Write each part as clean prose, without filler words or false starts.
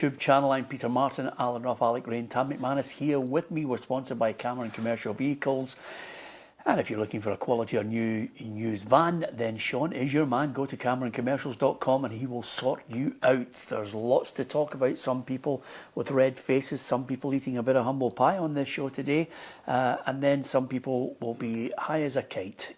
YouTube channel. I'm Peter Martin, Alan Rough, Alex Rae and Tam McManus here with me. We're sponsored by Cameron Commercial Vehicles. And if you're looking for a quality or new used van, then Sean is your man. Go to CameronCommercials.com and he will sort you out. There's lots to talk about. Some people with red faces, some people eating a bit of humble pie on this show today, and then some people will be high as a kite.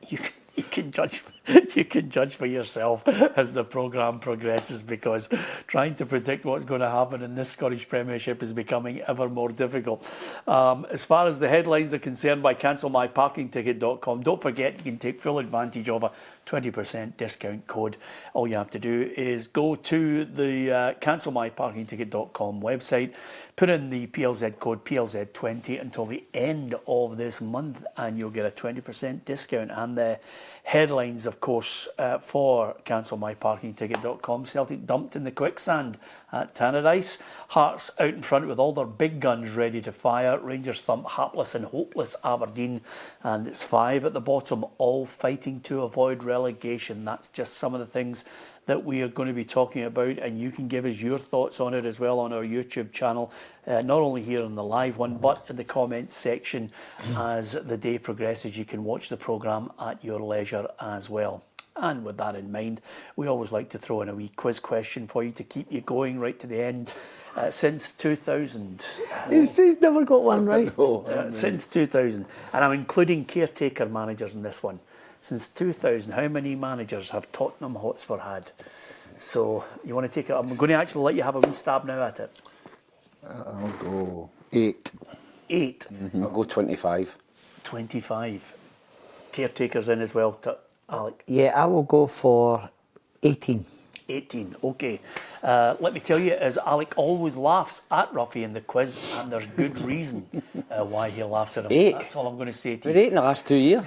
You can judge for yourself as the programme progresses, because trying to predict what's going to happen in this Scottish Premiership is becoming ever more difficult. As far as the headlines are concerned, by cancelmyparkingticket.com, don't forget you can take full advantage of a 20% discount code. All you have to do is go to the cancelmyparkingticket.com website, put in the PLZ code PLZ20 until the end of this month, and you'll get a 20% discount. And the headlines, of course, for cancelmyparkingticket.com: Celtic dumped in the quicksand at Tannadice. Hearts out in front with all their big guns ready to fire. Rangers thump hapless and hopeless Aberdeen, and it's 5 at the bottom, all fighting to avoid relegation. That's just some of the things that we are going to be talking about, and you can give us your thoughts on it as well on our YouTube channel, not only here on the live one, but in the comments section as the day progresses. You can watch the programme at your leisure as well. And with that in mind, we always like to throw in a wee quiz question for you to keep you going right to the end. Since 2000. He's never got one right. Since 2000. And I'm including caretaker managers in this one. Since 2000, how many managers have Tottenham Hotspur had? So, you want to take it? I'm going to actually let you have a wee stab now at it. I'll go 8. 8? I'll go 25. 25. Caretakers in as well, Alec? Yeah, I will go for 18. 18, okay. Let me tell you, as Alec always laughs at Roughie in the quiz, and there's good reason why he laughs at him. 8. That's all I'm going to say to you. We're 8 in the last 2 years.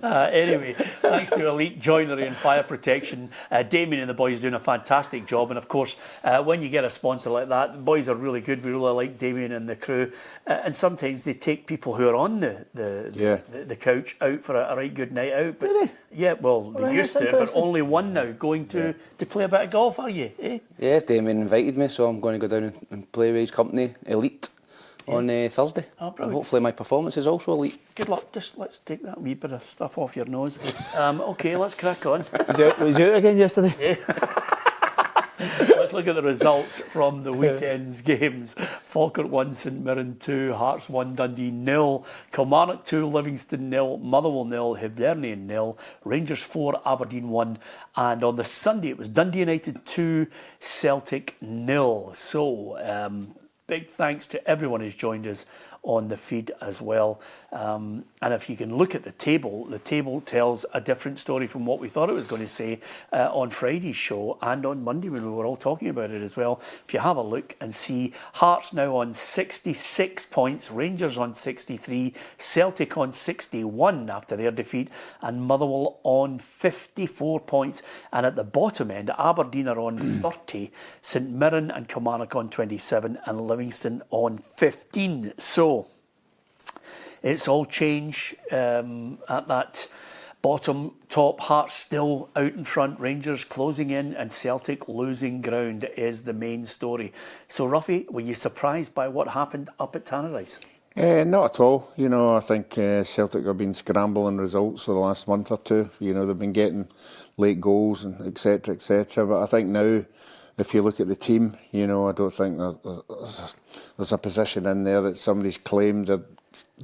Anyway, thanks to Elite Joinery and Fire Protection, Damien and the boys doing a fantastic job. And of course, when you get a sponsor like that, the boys are really good. We really like Damien and the crew. And sometimes they take people who are on the couch out for a right good night out. But, do they? Yeah, well, they used to, but only one now. Going to play a bit of golf, are you? Eh? Yes, Damien invited me, so I'm going to go down and play with his company, Elite, on Thursday. Oh, and hopefully my performance is also elite. Good luck. Just let's take that wee bit of stuff off your nose. Okay, let's crack on. Was you out again yesterday? Yeah. Let's look at the results from the weekend's games. Falkirk 1, St Mirren 2, Hearts 1, Dundee 0, Kilmarnock 2, Livingston 0, Motherwell 0, Hibernian 0, Rangers 4, Aberdeen 1, and on the Sunday it was Dundee United 2, Celtic 0. So, big thanks to everyone who's joined us on the feed as well. And if you can look at the table tells a different story from what we thought it was going to say on Friday's show and on Monday when we were all talking about it as well. If you have a look and see, Hearts now on 66 points, Rangers on 63, Celtic on 61 after their defeat, and Motherwell on 54 points. And at the bottom end, Aberdeen are on 30, St Mirren and Kilmarnock on 27, and Livingston on 15. So, it's all change at that bottom top. Hearts still out in front, Rangers closing in, and Celtic losing ground is the main story. So, Roughie, were you surprised by what happened up at Tannadice? Not at all. You know, I think Celtic have been scrambling results for the last month or two. You know, they've been getting late goals and etc. etc. But I think now, if you look at the team, you know, I don't think there's a position in there that somebody's claimed that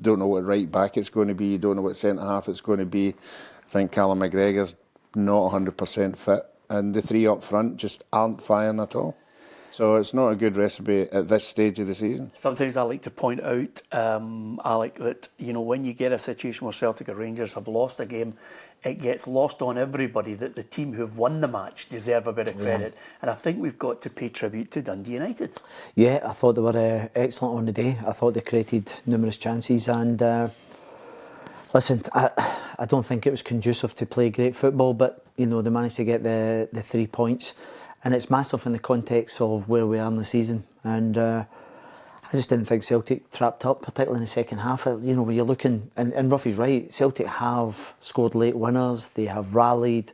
don't know what right back it's going to be, don't know what centre half it's going to be. I think Callum McGregor's not 100% fit, and the three up front just aren't firing at all. So it's not a good recipe at this stage of the season. Sometimes I like to point out, Alec, that, you know, when you get a situation where Celtic or Rangers have lost a game, it gets lost on everybody that the team who've won the match deserve a bit of credit. Yeah. And I think we've got to pay tribute to Dundee United. Yeah, I thought they were excellent on the day. I thought they created numerous chances, and listen, I don't think it was conducive to play great football, but, you know, they managed to get the 3 points. And it's massive in the context of where we are in the season. And I just didn't think Celtic trapped up, particularly in the second half. You know, when you're looking, and Ruffy's right, Celtic have scored late winners, they have rallied,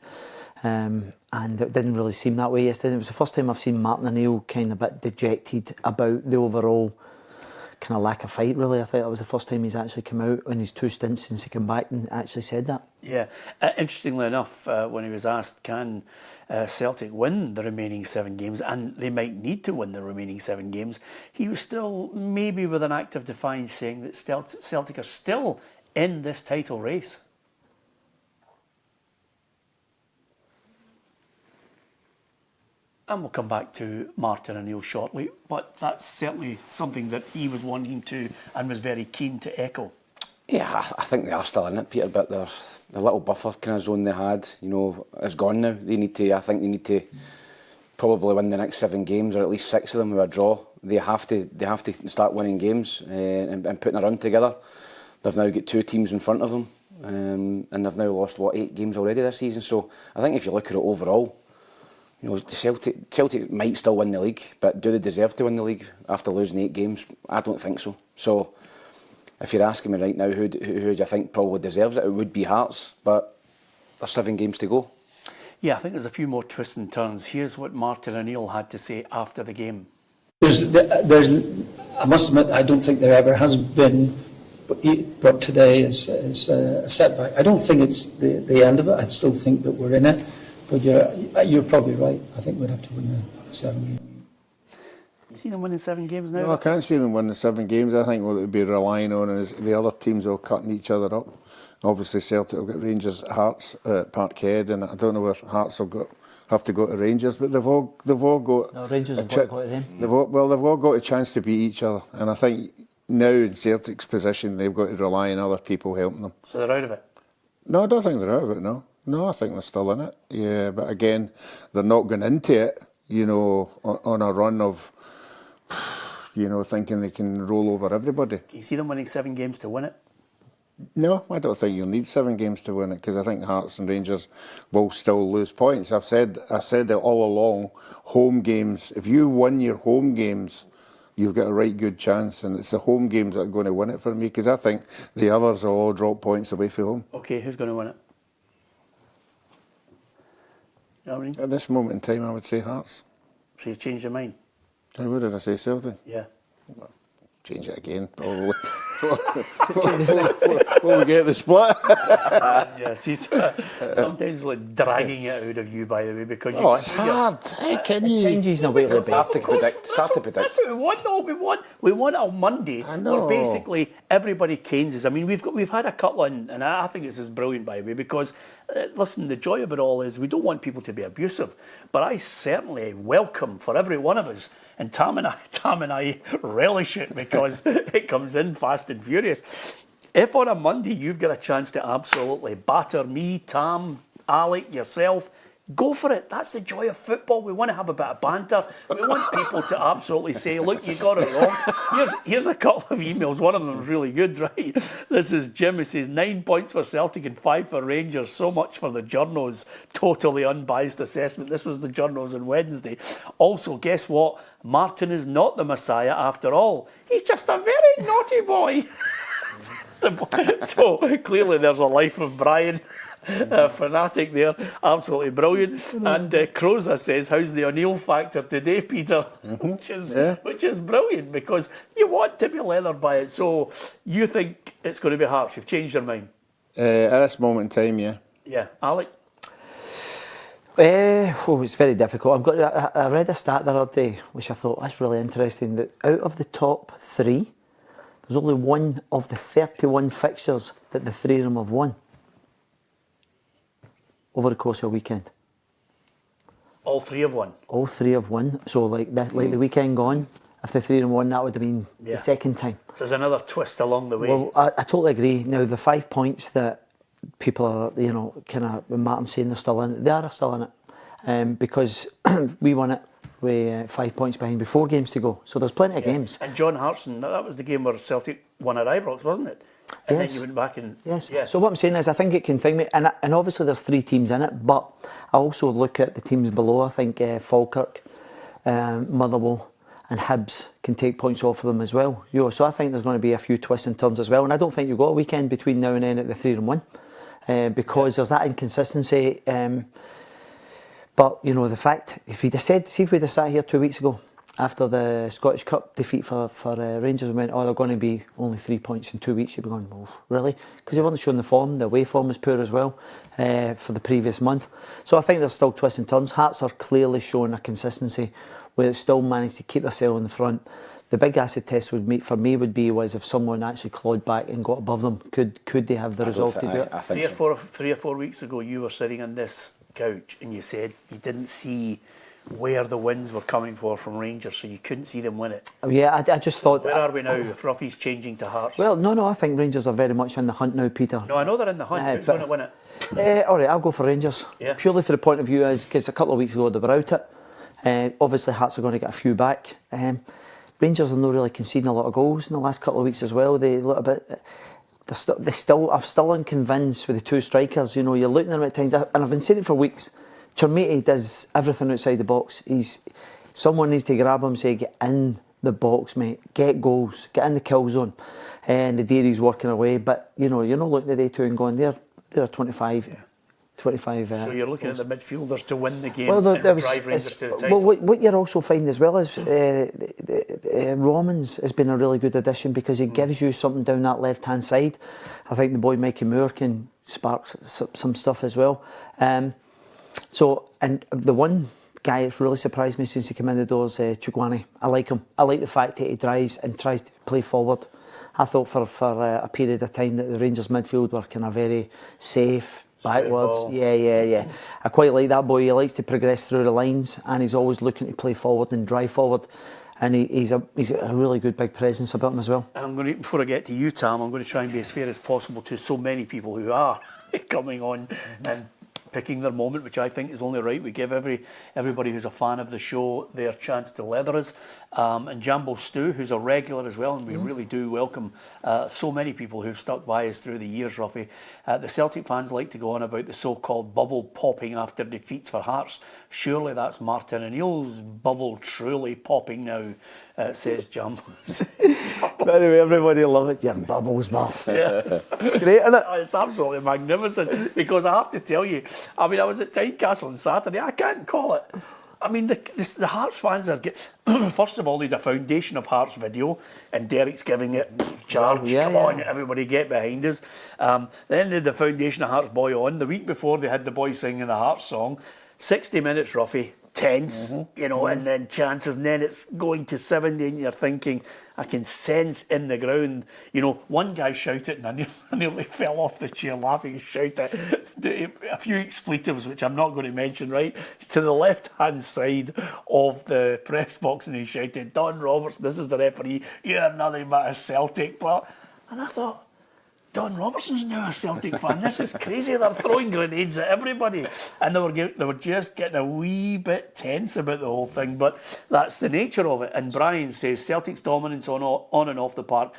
and and it didn't really seem that way yesterday. It was the first time I've seen Martin O'Neill kind of a bit dejected about the overall kind of lack of fight, really. I think that was the first time he's actually come out in his 2 stints since he came back and actually said that. Yeah. Interestingly enough, when he was asked, can Celtic win the remaining 7 games, and they might need to win the remaining 7 games, he was still, maybe with an act of defiance, saying that Celtic are still in this title race. And we'll come back to Martin O'Neill shortly, but that's certainly something that he was wanting to and was very keen to echo. Yeah, I think they are still in it, Peter, but the little buffer kind of zone they had, is gone now. I think they need to probably win the next 7 games, or at least 6 of them with a draw. They have to start winning games and putting a run together. They've now got 2 teams in front of them, and they've now lost 8 games already this season. So I think if you look at it overall, Celtic might still win the league, but do they deserve to win the league after losing 8 games? I don't think so. So if you're asking me right now who do you think probably deserves it, it would be Hearts, but there's 7 games to go. Yeah, I think there's a few more twists and turns. Here's what Martin O'Neill had to say after the game. I must admit, I don't think there ever has been brought today as a setback. I don't think it's the end of it. I still think that we're in it. But you're probably right. I think we'd have to win the 7 games. You see them winning 7 games now? No, I can't see them winning 7 games. I think what they'd be relying on is the other teams all cutting each other up. Obviously, Celtic will get Rangers, Hearts at Parkhead, and I don't know if Hearts will have to go to Rangers, but they've all got. No, Rangers have got to go to them. They've all got a chance to beat each other, and I think now in Celtic's position, they've got to rely on other people helping them. So they're out of it? No, I don't think they're out of it. No, I think they're still in it. Yeah, but again, they're not going into it, on a run of, thinking they can roll over everybody. Do you see them winning 7 games to win it? No, I don't think you'll need 7 games to win it, because I think Hearts and Rangers will still lose points. I've said it all along. Home games. If you win your home games, you've got a right good chance, and it's the home games that are going to win it for me, because I think the others will all drop points away from home. Okay, who's going to win it? At this moment in time, I would say Hearts. So you changed your mind? What did I say, Celtic? Yeah. Well, change it again, probably. Before we get the split. Yes, he's sometimes like dragging it out of you, by the way, because it's hard. How can you? Changes in a weekly basis. Hard to predict. That's what we want, though. We want on Monday. I know. Where basically everybody canes us. I mean, we've had a couple, and I think this is brilliant, by the way, because listen, the joy of it all is we don't want people to be abusive, but I certainly welcome for every one of us. And Tam and I relish it because it comes in fast and furious. If on a Monday you've got a chance to absolutely batter me, Tam, Alec, yourself, go for it. That's the joy of football. We want to have a bit of banter. We want people to absolutely say, look, you got it wrong. Here's a couple of emails. One of them is really good, right? This is Jim, who says 9 points for Celtic and 5 for Rangers. So much for the Journos. Totally unbiased assessment. This was the Journos on Wednesday. Also, guess what? Martin is not the Messiah after all. He's just a very naughty boy. So clearly there's a life of Brian. Fanatic there, absolutely brilliant. And Croza says, how's the O'Neill factor today, Peter? Which is brilliant, because you want to be leathered by it. So you think it's going to be Hearts? You've changed your mind? At this moment in time, yeah. Yeah. Alec? It's very difficult. I read a stat the other day, which I thought that's really interesting, that out of the top 3, there's only one of the 31 fixtures that the 3 of them have won over the course of a weekend. All 3 have won? All 3 have won. So like the weekend gone, if the 3 of them won, that would have been the second time. So there's another twist along the way. Well, I totally agree. Now, the 5 points that people are, kind of, when Martin's saying they're still in it, they are still in it. Because we won it with 5 points behind with 4 games to go. So there's plenty of games. And John Hartson, that was the game where Celtic won at Ibrox, wasn't it? And then you went back and... Yes. Yeah. So what I'm saying is I think it can find me, and obviously there's 3 teams in it, but I also look at the teams below. I think Falkirk, Motherwell and Hibs can take points off of them as well. So I think there's going to be a few twists and turns as well, and I don't think you've got a weekend between now and then at the 3 and 1, because there's that inconsistency. But, you know, the fact, if he'd have said, see if we'd have sat here 2 weeks ago after the Scottish Cup defeat for Rangers and went, oh, they're going to be only 3 points in 2 weeks, you'd be going, oh, really? Because they weren't showing the form, the away form was poor as well for the previous month. So I think there's still twists and turns. Hearts are clearly showing a consistency where they still managed to keep themselves in the front. The big acid test would be if someone actually clawed back and got above them. Could they have the resolve to do it? I think Three or four weeks ago, you were sitting on this couch and you said you didn't see where the wins were coming from Rangers, so you couldn't see them win it. Yeah, I just thought... Where are we now if Roughie's changing to Hearts? Well, no, I think Rangers are very much in the hunt now, Peter. No, I know they're in the hunt. Who's going to win it? All right, I'll go for Rangers. Yeah. Purely for the point of view is because a couple of weeks ago they were out it. Obviously, Hearts are going to get a few back. Rangers are not really conceding a lot of goals in the last couple of weeks as well. They a little bit... I'm still unconvinced with the two strikers. You know, you're looking at them at times, and I've been saying it for weeks. Chermiti does everything outside the box. Someone needs to grab him and say, get in the box, mate. Get goals. Get in the kill zone. And the Dairy's working away. But, you know, you're not looking at the two and going, they're 25. Yeah. 25. So you're looking at the midfielders to win the game and drive Rangers to the title. Well, what you're also finding as well is Romans has been a really good addition because he gives you something down that left-hand side. I think the boy Mikey Moore can spark some stuff as well. So, and the one guy that's really surprised me since he came in the door is Chugwani. I like him. I like the fact that he drives and tries to play forward. I thought for a period of time that the Rangers midfield were kind of very safe, backwards. Yeah. I quite like that boy. He likes to progress through the lines and he's always looking to play forward and drive forward. And he's a really good big presence about him as well. And I'm going to, before I get to you, Tam, I'm going to try and be as fair as possible to so many people who are coming on and picking their moment, which I think is only right. We give everybody who's a fan of the show their chance to leather us. And Jambo Stu, who's a regular as well, and we really do welcome so many people who've stuck by us through the years, Roughie. The Celtic fans like to go on about the so-called bubble popping after defeats for Hearts. Surely that's Martin O'Neill's bubble truly popping now, says Jambo. Anyway, everybody will love it. Your bubbles burst. Yeah. It's great, isn't it? It's absolutely magnificent because I have to tell you, I mean, I was at Tynecastle on Saturday. I can't call it. I mean, the Hearts fans are first of all, they had a Foundation of Hearts video, and Derek's giving it charge. Come on, everybody, get behind us. Then they had the Foundation of Hearts boy on. The week before, they had the boy singing the Hearts song. 60 minutes, Roughie, tense, you know, and then chances, and then it's going to 70, and you're thinking, I can sense in the ground, you know, one guy shouted, and I nearly fell off the chair laughing, shouted a few expletives, which I'm not going to mention, right? It's to the left-hand side of the press box, and he shouted, Don Roberts, this is the referee, you're nothing but a Celtic player. And I thought, Don Robertson's now a Celtic fan. This is crazy. They're throwing grenades at everybody. And they were just getting a wee bit tense about the whole thing. But that's the nature of it. And Brian says Celtic's dominance on and off the park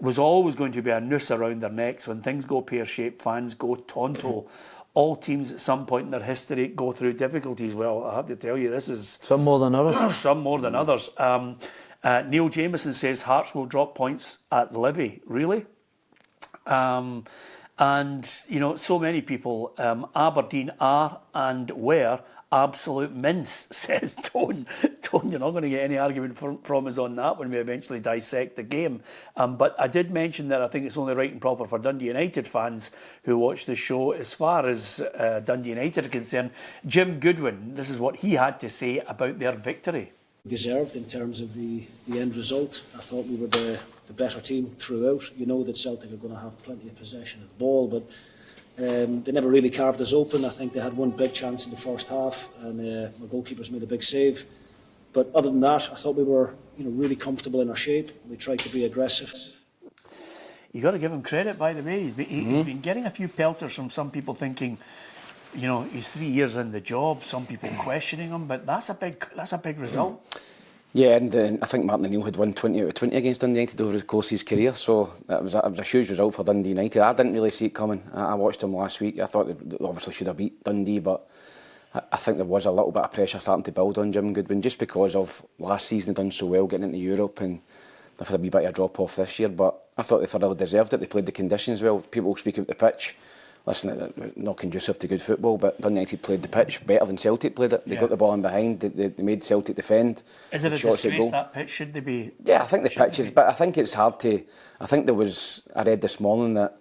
was always going to be a noose around their necks. When things go pear-shaped, fans go tonto. All teams at some point in their history go through difficulties. Well, I have to tell you, this is... Some more than others. Some more than others. Neil Jameson says Hearts will drop points at Livy. Really? And, you know, so many people, Aberdeen are and were absolute mince, says Tone. Tone, you're not going to get any argument from us on that when we eventually dissect the game. But I did mention that I think it's only right and proper for Dundee United fans who watch the show. As far as Dundee United are concerned, Jim Goodwin, this is what he had to say about their victory. Deserved in terms of the end result. I thought we were the better team throughout. You know that Celtic are going to have plenty of possession of the ball, but they never really carved us open. I think they had one big chance in the first half, and my goalkeepers made a big save. But other than that, I thought we were, you know, really comfortable in our shape. We tried to be aggressive. You got to give him credit, by the way. He's been getting a few pelters from some people thinking, you know, he's 3 years in the job. Some people questioning him, but that's a big result. Yeah, and I think Martin O'Neill had won 20 out of 20 against Dundee United over the course of his career, so it was a huge result for Dundee United. I didn't really see it coming. I watched them last week. I thought they obviously should have beat Dundee, but I think there was a little bit of pressure starting to build on Jim Goodwin just because of last season they'd done so well getting into Europe, and they've had a wee bit of a drop off this year. But I thought they thoroughly deserved it. They played the conditions well. People speak about the pitch. listen, not conducive to good football, but Dundee United played the pitch better than Celtic played it. They got the ball in behind, they made Celtic defend. Is it a disgrace, that pitch? Should they be... Yeah, I think the pitch is, but I think it's hard to... I think there was... I read this morning that,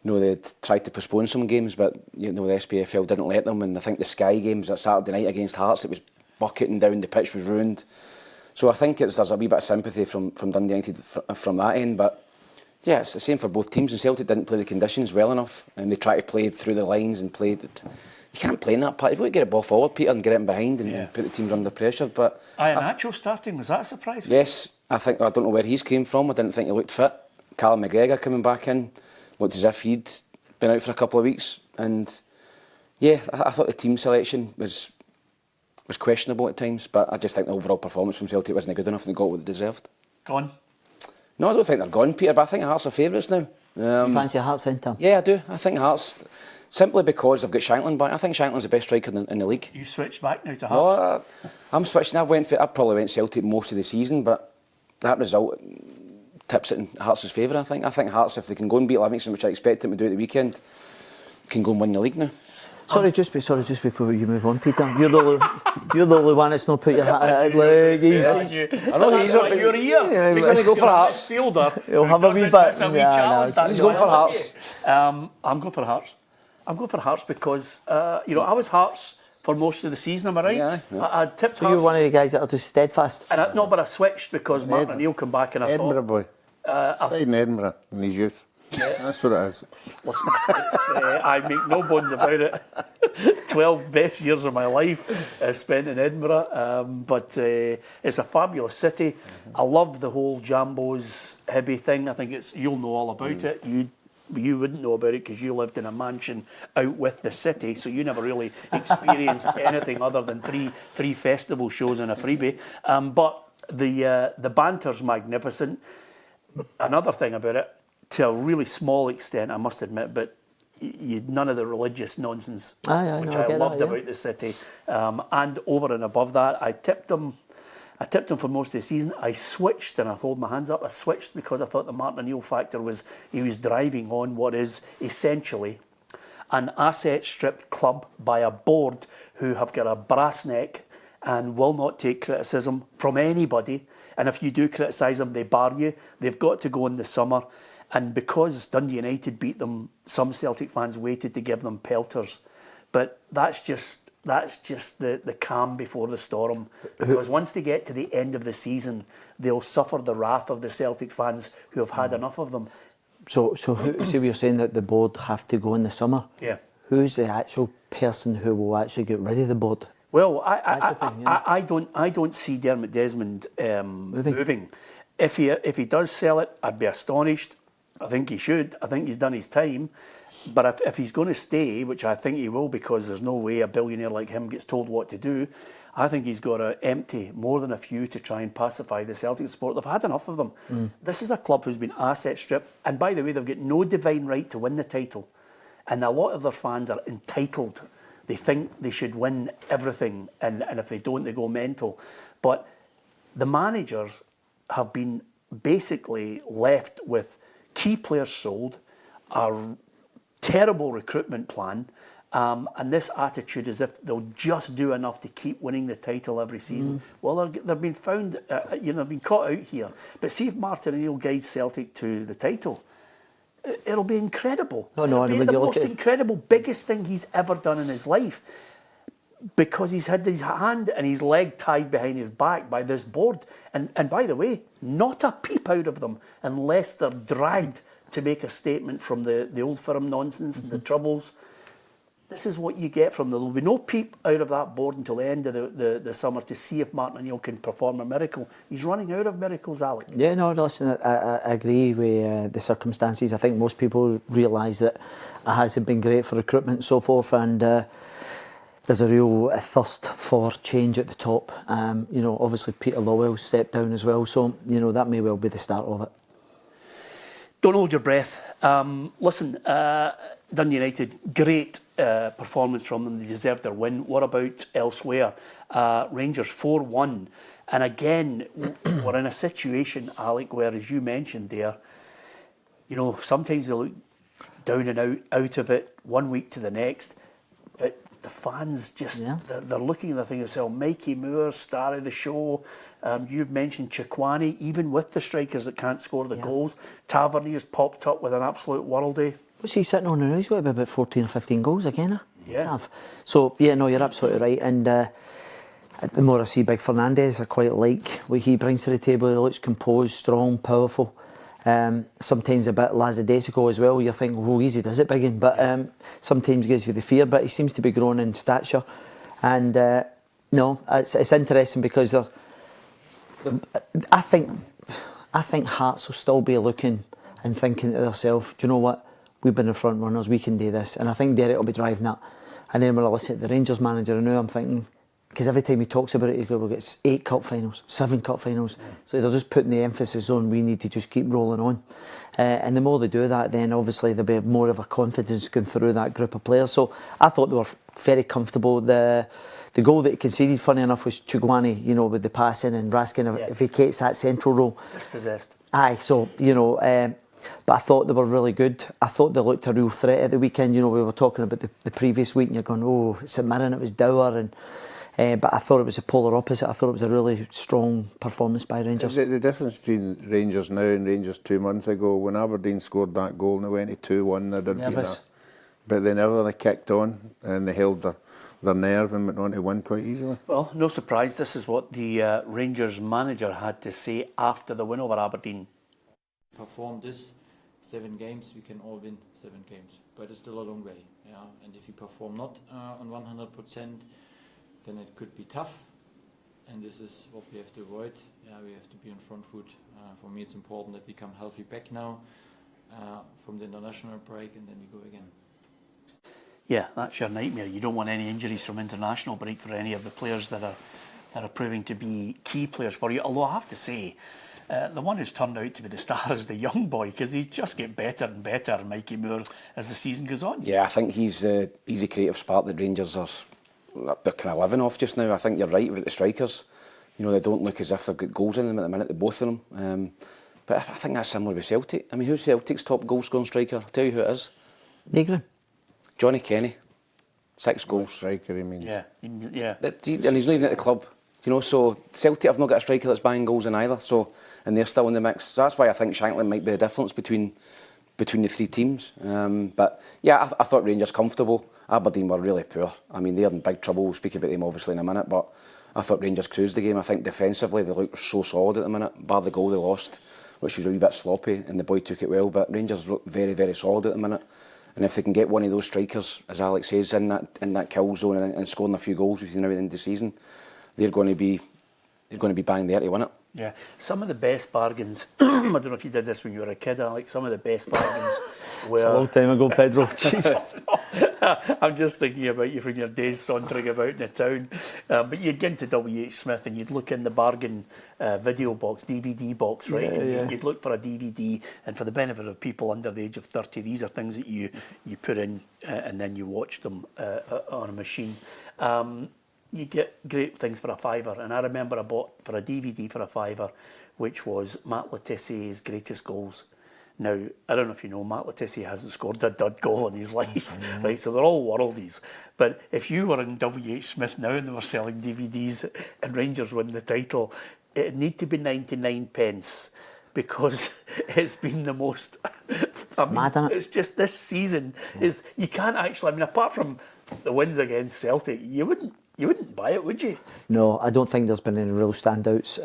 you know, they'd tried to postpone some games, but, you know, the SPFL didn't let them, and I think the Sky games that Saturday night against Hearts, it was bucketing down, the pitch was ruined. So I think there's a wee bit of sympathy from Dundee United from that end, but yeah, it's the same for both teams, and Celtic didn't play the conditions well enough, and they tried to play through the lines and played it. You can't play in that part. You've got to get a ball forward, Peter, and get it in behind and put the teams under pressure. But Iheanacho starting, was that a surprise? Yes, I don't know where he's came from. I didn't think he looked fit. Callum McGregor coming back in looked as if he'd been out for a couple of weeks, and yeah, I thought the team selection was questionable at times, but I just think the overall performance from Celtic wasn't good enough and they got what they deserved. Gone? No, I don't think they're gone, Peter, but I think Hearts are favourites now. You fancy Hearts then, Tom? Yeah, I do. I think Hearts, simply because they've got Shankland back. I think Shankland's the best striker in the league. You switched back now to Hearts? No, I'm switching. I probably went Celtic most of the season, but that result tips it in Hearts' favour, I think. I think Hearts, if they can go and beat Livingston, which I expect them to do at the weekend, can go and win the league now. Sorry, just before you move on, Peter. You're the only one that's not put your hat out. Like, I know he's up. You're here. He's going to go for Hearts. Fielder. He'll have a wee bit. He's going for Hearts. I'm going for Hearts. I'm going for Hearts because you know, I was Hearts for most of the season. Am I right? Yeah. I tipped So Hearts. you're one of the guys that are just steadfast. And but I switched because Martin O'Neill came back and I Edinburgh thought. boy. Stayed in Edinburgh in his youth. That's what it is. Listen, I make no bones about it. 12 best years of my life spent in Edinburgh, but it's a fabulous city. I love the whole Jambos Hibby thing. I think you'll know all about it. You wouldn't know about it because you lived in a mansion out with the city, so you never really experienced anything other than three festival shows and a freebie. But the banter's magnificent. Another thing about it, to a really small extent, I must admit, but none of the religious nonsense, which I loved about the city. And over and above that, I tipped them for most of the season. I switched, and I hold my hands up, I switched because I thought the Martin O'Neill factor was he was driving on what is essentially an asset-stripped club by a board who have got a brass neck and will not take criticism from anybody. And if you do criticise them, they bar you. They've got to go in the summer. And because Dundee United beat them, some Celtic fans waited to give them pelters. But that's just the calm before the storm. Because once they get to the end of the season, they'll suffer the wrath of the Celtic fans who have had enough of them. So see, you're saying that the board have to go in the summer. Yeah. Who's the actual person who will actually get rid of the board? Well, I don't see Dermot Desmond moving. If he does sell it, I'd be astonished. I think he should. I think he's done his time. But if he's going to stay, which I think he will, because there's no way a billionaire like him gets told what to do, I think he's got to empty more than a few to try and pacify the Celtic support. They've had enough of them. This is a club who's been asset stripped. And by the way, they've got no divine right to win the title. And a lot of their fans are entitled. They think they should win everything. And if they don't, they go mental. But the managers have been basically left with key players sold, a terrible recruitment plan, and this attitude as if they'll just do enough to keep winning the title every season. Well, they've been found, they've been caught out here. But see if Martin O'Neill guides Celtic to the title. It'll be incredible. It'll be the most incredible, biggest thing he's ever done in his life. Because he's had his hand and his leg tied behind his back by this board. And by the way, not a peep out of them unless they're dragged to make a statement from the old firm nonsense and the troubles. This is what you get from them. There'll be no peep out of that board until the end of the summer to see if Martin O'Neill can perform a miracle. He's running out of miracles, Alex. Yeah, no, listen, I agree with the circumstances. I think most people realise that it hasn't been great for recruitment and so forth, and there's a real thirst for change at the top. Obviously Peter Lawwell stepped down as well, so that may well be the start of it. Don't hold your breath. Listen, Dundee United, great performance from them. They deserved their win. What about elsewhere? Rangers 4-1. And again, we're in a situation, Alec, where, as you mentioned there, sometimes they look down and out of it, one week to the next. But the fans just, they're looking at the thing and saying, Mikey Moore, star of the show. You've mentioned Chikwani, even with the strikers that can't score the goals. Tavernier's popped up with an absolute worldie. What's he sitting on now? He's got about 14 or 15 goals again. Yeah. So, yeah, no, you're absolutely right. And the more I see Big Fernandez, I quite like what he brings to the table. He looks composed, strong, powerful. Sometimes a bit lackadaisical as well. You're thinking, oh, easy does it, Biggin? But sometimes gives you the fear. But he seems to be growing in stature. And no, it's interesting because I think Hearts will still be looking and thinking to themselves, do you know what? We've been the front runners, we can do this. And I think Derek will be driving that. And then when I listen to the Rangers manager now, I'm thinking, because every time he talks about it, he's going, we'll get 8 cup finals, 7 cup finals. So they're just putting the emphasis on, we need to just keep rolling on. And the more they do that, then obviously there'll be more of a confidence going through that group of players. So I thought they were very comfortable. The goal that he conceded, funny enough, was Chugwani, with the passing, and Raskin vacates that central role. Dispossessed. Aye, so, but I thought they were really good. I thought they looked a real threat at the weekend. We were talking about the previous week and you're going, oh, St Mirren, it was dour. But I thought it was a polar opposite. I thought it was a really strong performance by Rangers. The difference between Rangers now and Rangers 2 months ago, when Aberdeen scored that goal and they went to 2-1, they didn't beat that. But they kicked on and they held their nerve and went on to win quite easily. Well, no surprise, this is what the Rangers manager had to say after the win over Aberdeen. Perform this 7 games, we can all win 7 games, but it's still a long way. And if you perform not on 100%, then it could be tough, and this is what we have to avoid. We have to be on front foot. For me, it's important that we come healthy back now from the international break, and then we go again. Yeah, that's your nightmare. You don't want any injuries from international break for any of the players that are proving to be key players for you. Although I have to say, the one who's turned out to be the star is the young boy, because he just get better and better, Mikey Moore, as the season goes on. Yeah, I think he's a creative spark that Rangers they're kind of living off just now. I think you're right about the strikers. They don't look as if they've got goals in them at the minute, the both of them. But I think that's similar with Celtic. I mean, who's Celtic's top goal-scoring striker? I'll tell you who it is. Negrin. Johnny Kenny. 6 goals. Striker, he means. Yeah. And he's not even at the club. So Celtic have not got a striker that's banging goals in either. So, and they're still in the mix. So that's why I think Shankland might be the difference between the 3 teams. But yeah, I thought Rangers comfortable. Aberdeen were really poor. I mean, they're in big trouble. We'll speak about them obviously in a minute, but I thought Rangers cruised the game. I think defensively they look so solid at the minute, bar the goal they lost, which was a wee bit sloppy, and the boy took it well. But Rangers look very, very solid at the minute. And if they can get one of those strikers, as Alex says, in that kill zone and scoring a few goals between now and the end of the season, they're going to be bang there to win it. Yeah, some of the best bargains, I don't know if you did this when you were a kid, Alex, some of the best bargains were... It's a long time ago, Pedro. Jesus. I'm just thinking about you from your days sauntering about in the town. But you'd get into WH Smith and you'd look in the bargain video box, DVD box, right? Yeah. You'd look for a DVD, and for the benefit of people under the age of 30, these are things that you put in and then you watch them on a machine. You get great things for a £5, and I remember I bought for a DVD for a £5, which was Matt Le Tissier's greatest goals. Now, I don't know if you know, Matt Le Tissier hasn't scored a dud goal in his life, right? So they're all worldies. But if you were in WH Smith now and they were selling DVDs and Rangers win the title, it'd need to be 99 pence, because it's been the most... it's just this season is you can't actually... I mean, apart from the wins against Celtic, you wouldn't buy it, would you? No, I don't think there's been any real standouts.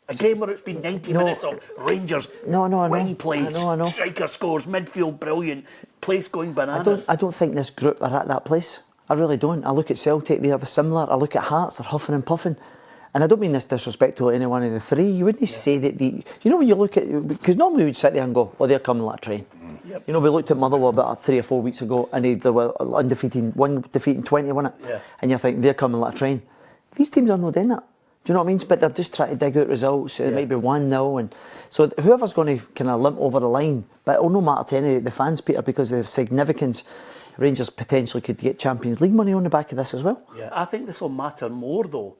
A game where it's been 90 minutes of Rangers wing plays, striker scores, midfield brilliant, place going bananas. I don't think this group are at that place. I really don't. I look at Celtic, they are similar. I look at Hearts, they're huffing and puffing. And I don't mean this disrespectful to any one of the 3. You wouldn't say that when you look at... Because normally we'd sit there and go, they're coming like a train. Yep. We looked at Motherwell about 3 or 4 weeks ago and they were undefeated, 1 defeat in 20, wasn't it? Yeah. And you're thinking, they're coming like a train. These teams are not doing that. Do you know what I mean? But they're just trying to dig out results. It might be 1-0. And so whoever's going to kind of limp over the line, but it'll no matter to any of the fans, Peter, because of the significance. Rangers potentially could get Champions League money on the back of this as well. Yeah, I think this will matter more, though,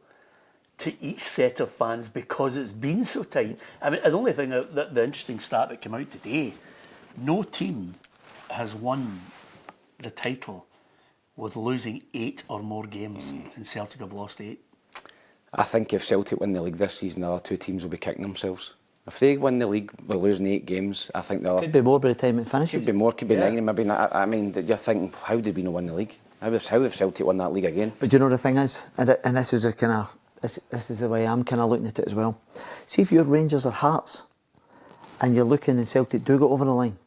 to each set of fans because it's been so tight. I mean, the only thing that the interesting stat that came out today, no team has won the title with losing 8 or more games, and Celtic have lost 8. I think if Celtic win the league this season, the other two teams will be kicking themselves. If they win the league with losing 8 games, I think the other... Could be more by the time it finishes. Could be more, could be 9, maybe. I mean, you're thinking, how did we not win the league? How have Celtic won that league again? But you know the thing is, and this is a kind of this is the way I'm kind of looking at it as well. See if your Rangers are Hearts, and you're looking and Celtic do go over the line,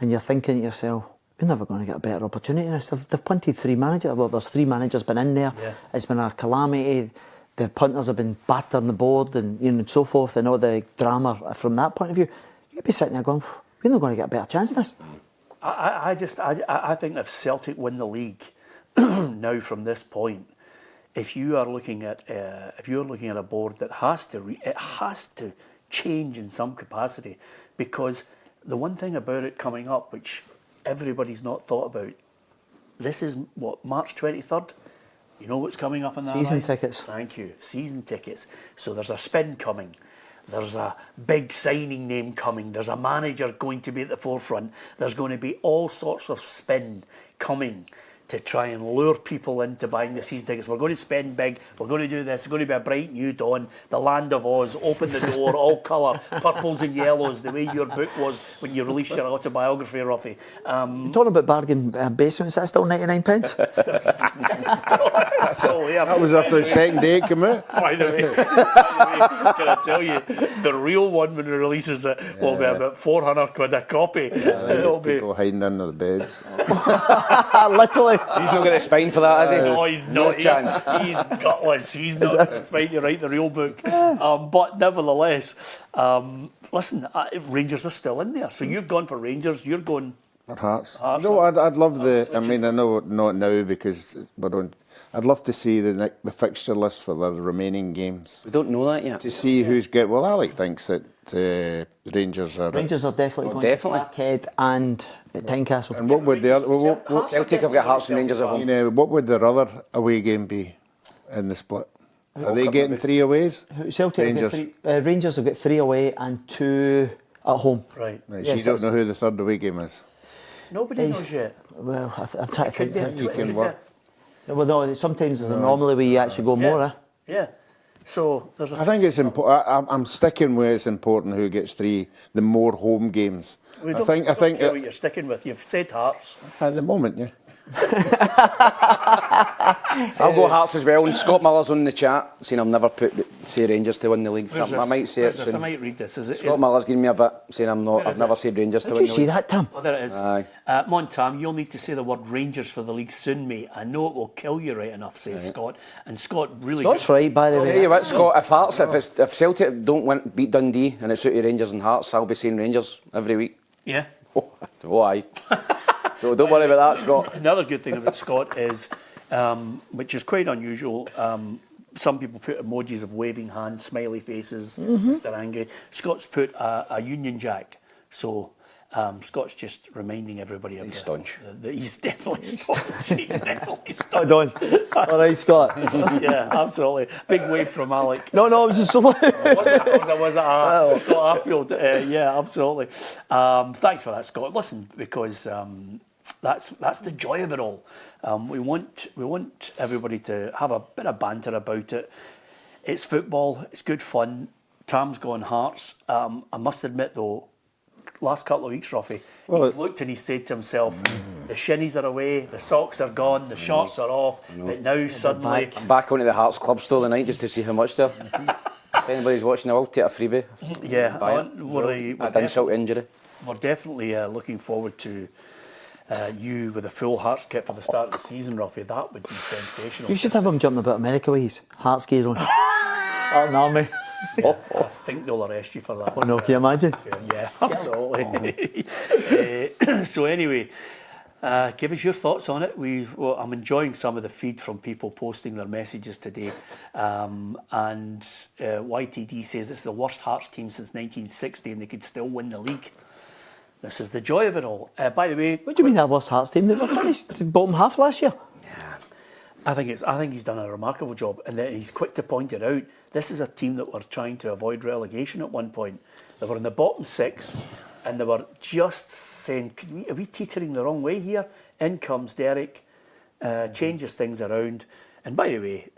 and you're thinking to yourself, we're never going to get a better opportunity than this. They've punted 3 managers. Well, there's 3 managers been in there. Yeah. It's been a calamity. The punters have been battered on the board, and and so forth, and all the drama from that point of view. You'd be sitting there going, we're not going to get a better chance than this. I think if Celtic win the league now from this point, if you're looking at a board that has to change in some capacity, because the one thing about it coming up, which everybody's not thought about, this is what, March 23rd. You know what's coming up in that season line? Tickets. Thank you, season tickets. So there's a spin coming. There's a big signing name coming. There's a manager going to be at the forefront. There's going to be all sorts of spin coming to try and lure people into buying the season tickets. We're going to spend big. We're going to do this. It's going to be a bright new dawn. The land of Oz. Open the door. All colour. Purples and yellows. The way your book was when you released your autobiography, Roughie. You're talking about bargain basements. That's still 99 pence. Still there. That was after the second day it came out. By the way, can I tell you, the real one when it releases it will be about 400 quid a copy. It'll be People hiding under the beds. Literally. He's not got the spine for that, has he? No, he's not. No chance. He's gutless. He's not. It's fine, you're right, the real book. But nevertheless, listen, Rangers are still in there. So you've gone for Rangers. You're going for Hearts. No, I'd love the. I mean, I know not now because we're on. I'd love to see the fixture list for the remaining games. We don't know that yet. To see who's get. Well, Alec thinks that Rangers are. Rangers are definitely going definitely. to Parkhead and at Tynecastle. And what would the other? What Celtic have got Hearts and Rangers at home. You know, what would their other away game be in the split? Are they getting 3 aways? Celtic Rangers. have got 3, Rangers have got 3 away and 2 at home. right. So Yes, you don't know who the third away game is. Nobody knows yet. Well, I'm trying to think. You can work. Well, no, sometimes there's an anomaly where you actually go more. Eh? Yeah. So there's a. I think it's important. I'm sticking with it's important who gets the more home games. We I don't think care what you're sticking with. You've said Hearts. at the moment, yeah. I'll go Hearts as well. And Scott Miller's on the chat saying I'll never say Rangers to win the league. I might say it soon. I might read this. Is it? Scott Miller's giving me a bit saying I've never said Rangers to Did win you the see league. that, Tam? Oh, there it is. Aye. Tam, you'll need to say the word Rangers for the league soon, mate. I know it will kill you right enough, says Scott. And Scott really... Scott's right, by the way. Tell you what, Scott, if Celtic don't beat Dundee and it's out of Rangers and Hearts, I'll be saying Rangers every week. Yeah. Oh, aye. So don't worry about that, Scott. Another good thing about Scott is, which is quite unusual, some people put emojis of waving hands, smiley faces, Mr. Angry. Scott's put a Union Jack. So Scott's just reminding everybody of He's staunch. He's definitely staunch. He's definitely staunch. Hold on. All right, Scott. Yeah, absolutely. Big wave from Alec. No, it was just... Was it Scott Arfield? Yeah, absolutely. Thanks for that, Scott. Listen, because that's the joy of it all. We want everybody to have a bit of banter about it. It's football. It's good fun. Tam's gone Hearts. I must admit though, last couple of weeks, Roughie, he's looked and he said to himself, the shinnies are away, the socks are gone, the shorts are off, but now suddenly... I'm back onto the Hearts club store tonight just to see how much there. If anybody's watching, I will take a freebie. Yeah, I'd insult injury. We're definitely looking forward to you with a full Hearts kit for the start of the season, Roughie. That would be sensational. You should have him jumping about America with his Hearts gear on. Out in the army. I think they'll arrest you for that. Oh no, can you imagine? Yeah, absolutely. So anyway, give us your thoughts on it. I'm enjoying some of the feed from people posting their messages today. And YTD says it's the worst Hearts team since 1960 and they could still win the league. This is the joy of it all. By the way... What do you mean that worst Hearts team? They were finished bottom half last year. I think he's done a remarkable job, and that he's quick to point it out. This is a team that were trying to avoid relegation at one point. They were in the bottom 6, and they were just saying, are we teetering the wrong way here? In comes Derek, changes things around. And by the way,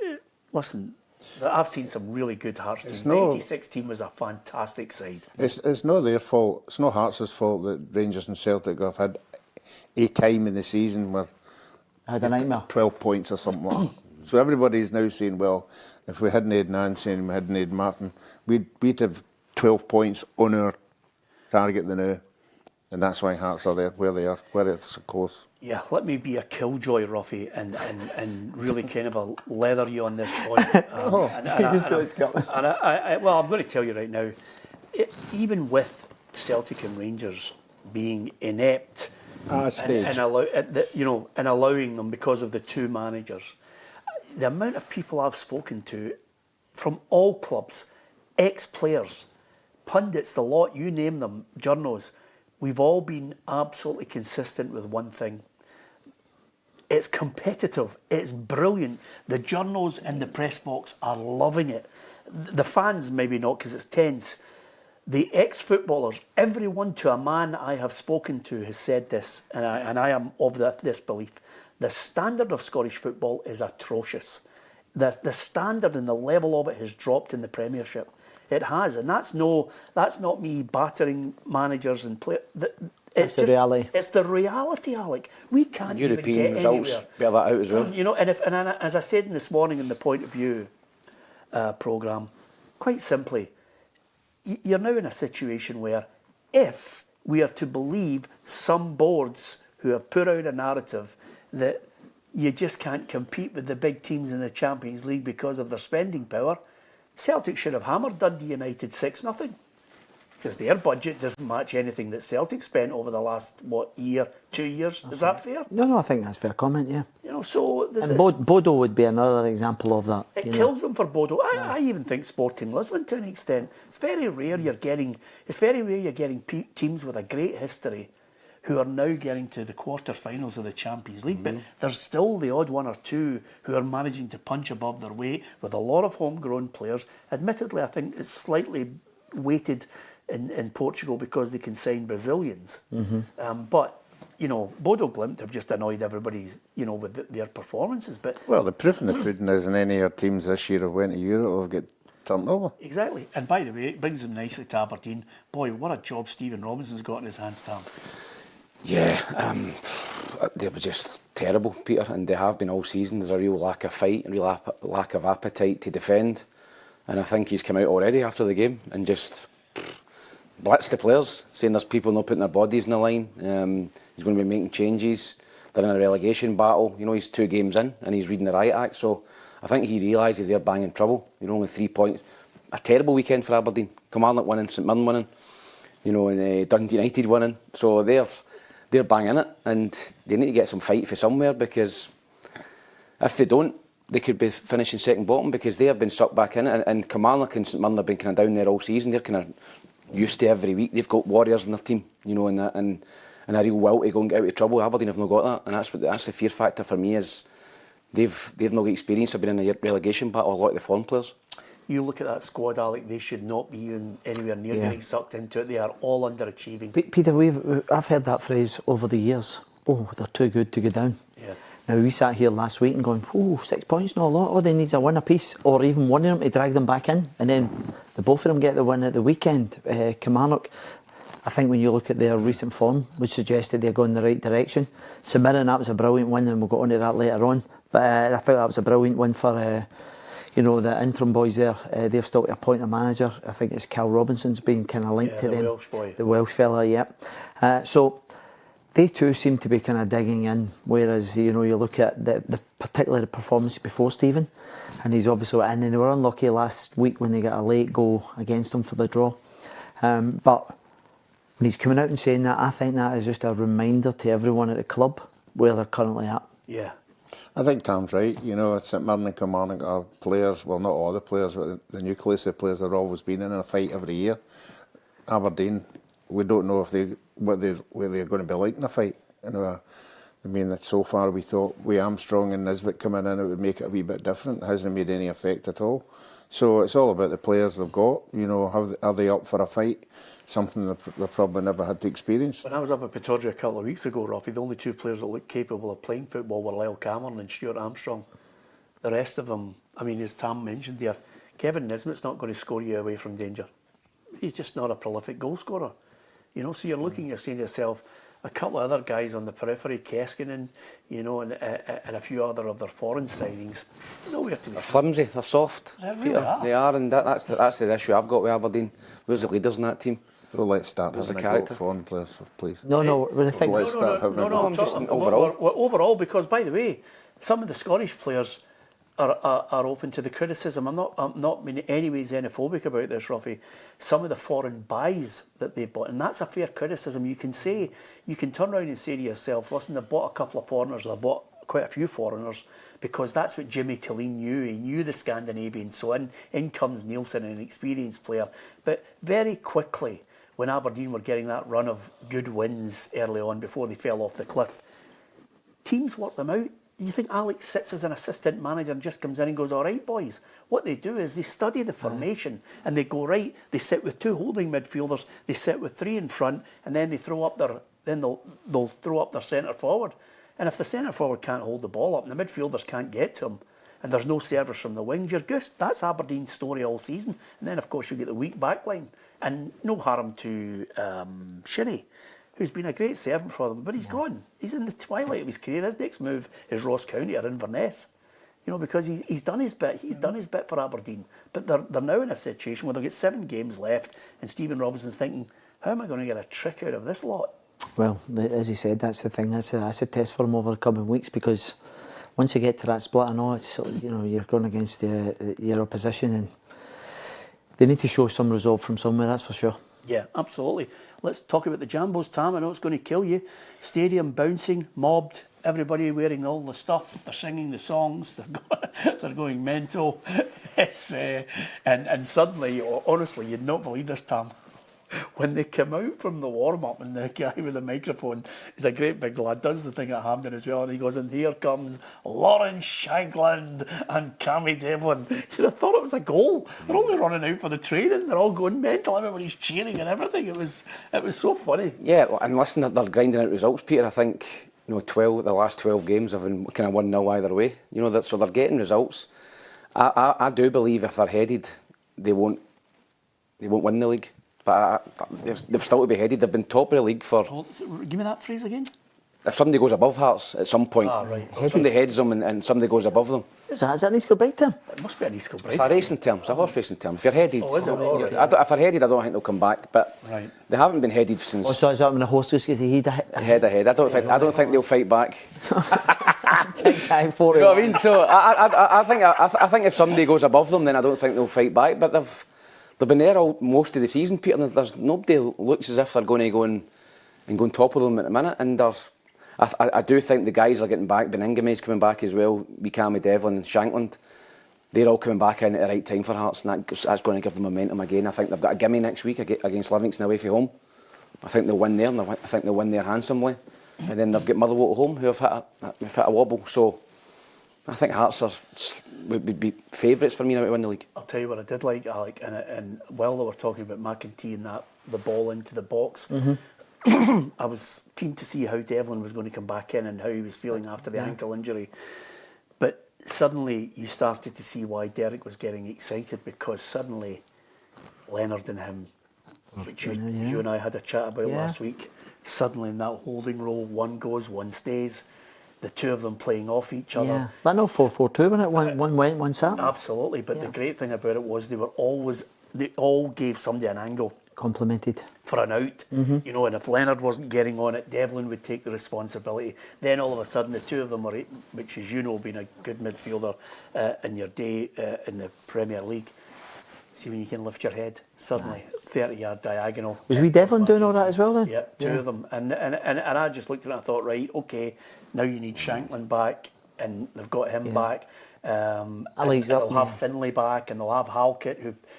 listen, I've seen some really good Hearts teams. The 86 team was a fantastic side. It's not their fault. It's not Hearts' fault that Rangers and Celtic have had a time in the season where I had a nightmare. 12 points or something like that. So everybody's now saying, well, if we hadn't had Nancy and we hadn't had Martin, we'd have 12 points on our target now. And that's why Hearts are there where they are, where it's so close. Yeah, let me be a killjoy, Roughie, and really kind of a leather you on this point. Well, I'm going to tell you right now, even with Celtic and Rangers being inept and allowing them because of the two managers, the amount of people I've spoken to from all clubs, ex-players, pundits, the lot, you name them, journos, we've all been absolutely consistent with one thing. It's competitive. It's brilliant. The journos in the press box are loving it. The fans, maybe not because it's tense. The ex-footballers, everyone to a man I have spoken to has said this, and I am of this belief. The standard of Scottish football is atrocious. The standard and the level of it has dropped in the Premiership. It has, and that's not me battering managers and players. It's the reality. It's the reality, Alec. We can't European even get results anywhere. bear that out as well. You know, and as I said this morning in the Point of View programme, quite simply, you're now in a situation where if we are to believe some boards who have put out a narrative that you just can't compete with the big teams in the Champions League because of their spending power, Celtic should have hammered Dundee United 6-0 because their budget doesn't match anything that Celtic spent over the last, 2 years? Is that fair? No, I think that's a fair comment, yeah. You know, so... And Bodo would be another example of that. It kills them for Bodo. I even think Sporting Lisbon to an extent. It's very rare you're getting teams with a great history who are now getting to the quarter-finals of the Champions League. But there's still the odd one or two who are managing to punch above their weight with a lot of homegrown players. Admittedly, I think it's slightly weighted in Portugal because they can sign Brazilians. But, you know, Bodo Glimt have just annoyed everybody, you know, with their performances. But well, the proof in the pudding is in any of our teams this year have went to Europe have got turned over. Exactly. And by the way, it brings them nicely to Aberdeen. Boy, what a job Stephen Robinson's got in his hands, Tam. Yeah, they were just terrible, Peter, and they have been all season. There's a real lack of fight, a real lack of appetite to defend, and I think he's come out already after the game and just blitzed the players, saying there's people not putting their bodies in the line. He's going to be making changes. They're in a relegation battle. You know, he's 2 games in and he's reading the riot act, so I think he realises they're banging trouble. You know, only 3 points. A terrible weekend for Aberdeen. Kilmarnock winning, St Mirren winning, you know, and Dundee United winning. So they're banging it, and they need to get some fight for somewhere, because if they don't, they could be finishing second bottom, because they have been sucked back in it. And Kilmarnock and St Mirren have been kind of down there all season. They're kind of used to every week. They've got warriors in their team, you know, and a real will to go and get out of trouble. Aberdeen have not got that, and that's the fear factor for me, is they've not got experience of being in a relegation battle. A lot of the foreign players. You look at that squad, Alec, they should not be even anywhere near getting sucked into it. They are all underachieving. Peter, I've heard that phrase over the years. Oh, they're too good to go down. Yeah. Now, we sat here last week and going, 6 points, not a lot. All they need is a win apiece, or even one of them to drag them back in. And then the both of them get the win at the weekend. Kilmarnock, I think when you look at their recent form, would suggest that they're going in the right direction. St Mirren, that was a brilliant win, and we'll get on to that later on. But I think that was a brilliant win for... you know, the interim boys there, they've still to appoint a manager. I think it's Cal Robinson's been kind of linked to them. Welsh boy. The Welsh fella, yeah. So they too seem to be kind of digging in, whereas, you know, you look at the particular performance before Stephen, and he's obviously in, and they were unlucky last week when they got a late goal against them for the draw. But when he's coming out and saying that, I think that is just a reminder to everyone at the club where they're currently at. Yeah. I think Tam's right. You know, St Mirren and Kilmarnock are players, well, not all the players, but the nucleus of players have always been in a fight every year. Aberdeen, we don't know if where they're going to be like in a fight. You know, I mean, that so far we thought with Armstrong and Nisbet coming in, it would make it a wee bit different. It hasn't made any effect at all. So it's all about the players they've got. You know, are they up for a fight? Something they've probably never had to experience. When I was up at Pittodrie a couple of weeks ago, Roughie, the only two players that looked capable of playing football were Lyle Cameron and Stuart Armstrong. The rest of them, I mean, as Tam mentioned there, Kevin Nisbet's not going to score you away from danger. He's just not a prolific goal scorer. You know, so you're looking, you're saying to yourself, a couple of other guys on the periphery, Keskinen, you know, and a few other of their foreign signings, nowhere to be They're flimsy, they're soft. They really are. They are, and that's the issue I've got with Aberdeen. Where's the leaders in that team? Well, let's start There's having a a go at character. foreign players, please. No, the thing. Let's start having a go. I'm just overall. Overall, because by the way, some of the Scottish players are open to the criticism. I'm not in any way xenophobic about this, Roughie. Some of the foreign buys that they bought, and that's a fair criticism. You can turn around and say to yourself, listen, they bought a couple of foreigners, they bought quite a few foreigners, because that's what Jimmy Tillene knew. He knew the Scandinavian. So in comes Nielsen, an experienced player. But very quickly, when Aberdeen were getting that run of good wins early on before they fell off the cliff, teams worked them out. You think Alex sits as an assistant manager and just comes in and goes, all right, boys. What they do is they study the formation and they go, right, they sit with two holding midfielders, they sit with three in front, and then they'll throw up their centre forward. And if the centre forward can't hold the ball up and the midfielders can't get to him, and there's no service from the wings, you're goosed. That's Aberdeen's story all season. And then, of course, you get the weak back line. And no harm to Shinnie, who's been a great servant for them, but he's gone. He's in the twilight of his career. His next move is Ross County or Inverness. You know, because he's done his bit. He's done his bit for Aberdeen. But they're now in a situation where they've got 7 games left, and Stephen Robinson's thinking, how am I going to get a trick out of this lot? Well, as he said, that's the thing. That's a test for him over the coming weeks, because once you get to that split, I know it's sort of, you know, you're going against your opposition, and they need to show some resolve from somewhere. That's for sure. Yeah, absolutely. Let's talk about the Jambos, Tam. I know it's going to kill you. Stadium bouncing, mobbed, everybody wearing all the stuff. They're singing the songs. They're going mental. It's, and suddenly, honestly, you'd not believe this, Tam. When they come out from the warm-up and the guy with the microphone is a great big lad, does the thing at Hampden as well, and he goes, and here comes Lawrence Shankland and Cammy Devlin. You'd have thought it was a goal. They're only running out for the training. They're all going mental. Everybody's cheering and everything. It was so funny. Yeah, and listen, they're grinding out results, Peter. I think, you know, the last 12 games have been kind of 1-0 either way. You know, so they're getting results. I do believe if they're headed, they won't win the league. But they've still to be headed. They've been top of the league for... Give me that phrase again. If somebody goes above Hearts at some point, right. somebody heads them and somebody goes above them. Is that an Easter bite term? It must be an Easter break. It's a racing term, it's a horse racing term. If you're headed, Oh, is it? Oh, right. if they're headed, I don't think they'll come back. But Right. they haven't been headed since Oh, so is that when the horse goes head head. I don't think they'll fight back. time for You know what I mean? So I think if somebody goes above them, then I don't think they'll fight back. But they've been there most of the season, Peter. And there's nobody looks as if they're going to go and go on top of them at the minute. And I do think the guys are getting back. Beningham's coming back as well. Cammy Devlin and Shankland. They're all coming back in at the right time for Hearts, and that's going to give them momentum again. I think they've got a gimme next week against Livingston away from home. I think they'll win there, and I think they'll win there handsomely. And then they've got Motherwell at home, who have hit a wobble. So I think Hearts would be favourites for me now to win the league. I'll tell you what I did like, Alec, and while they were talking about McEntee and the ball into the box, I was keen to see how Devlin was going to come back in and how he was feeling after the ankle injury. But suddenly you started to see why Derek was getting excited, because suddenly Leonard and him, which you and I had a chat about last week, suddenly in that holding role, one goes, one stays, the two of them playing off each other. Yeah, that no 4-4-2 when it one went, one sat. Absolutely, but the great thing about it was they all gave somebody an angle. Complemented. For an out, you know, and if Leonard wasn't getting on it, Devlin would take the responsibility. Then all of a sudden, the two of them were, which as you know, being a good midfielder in your day in the Premier League. See when you can lift your head suddenly, 30-yard diagonal. Was we Devlin doing all that as well then? Yeah, two of them, and I just looked at it and I thought, right, okay, now you need Shankland back, and they've got him back, I like that. They'll have Finlay back, and they'll have Halkett,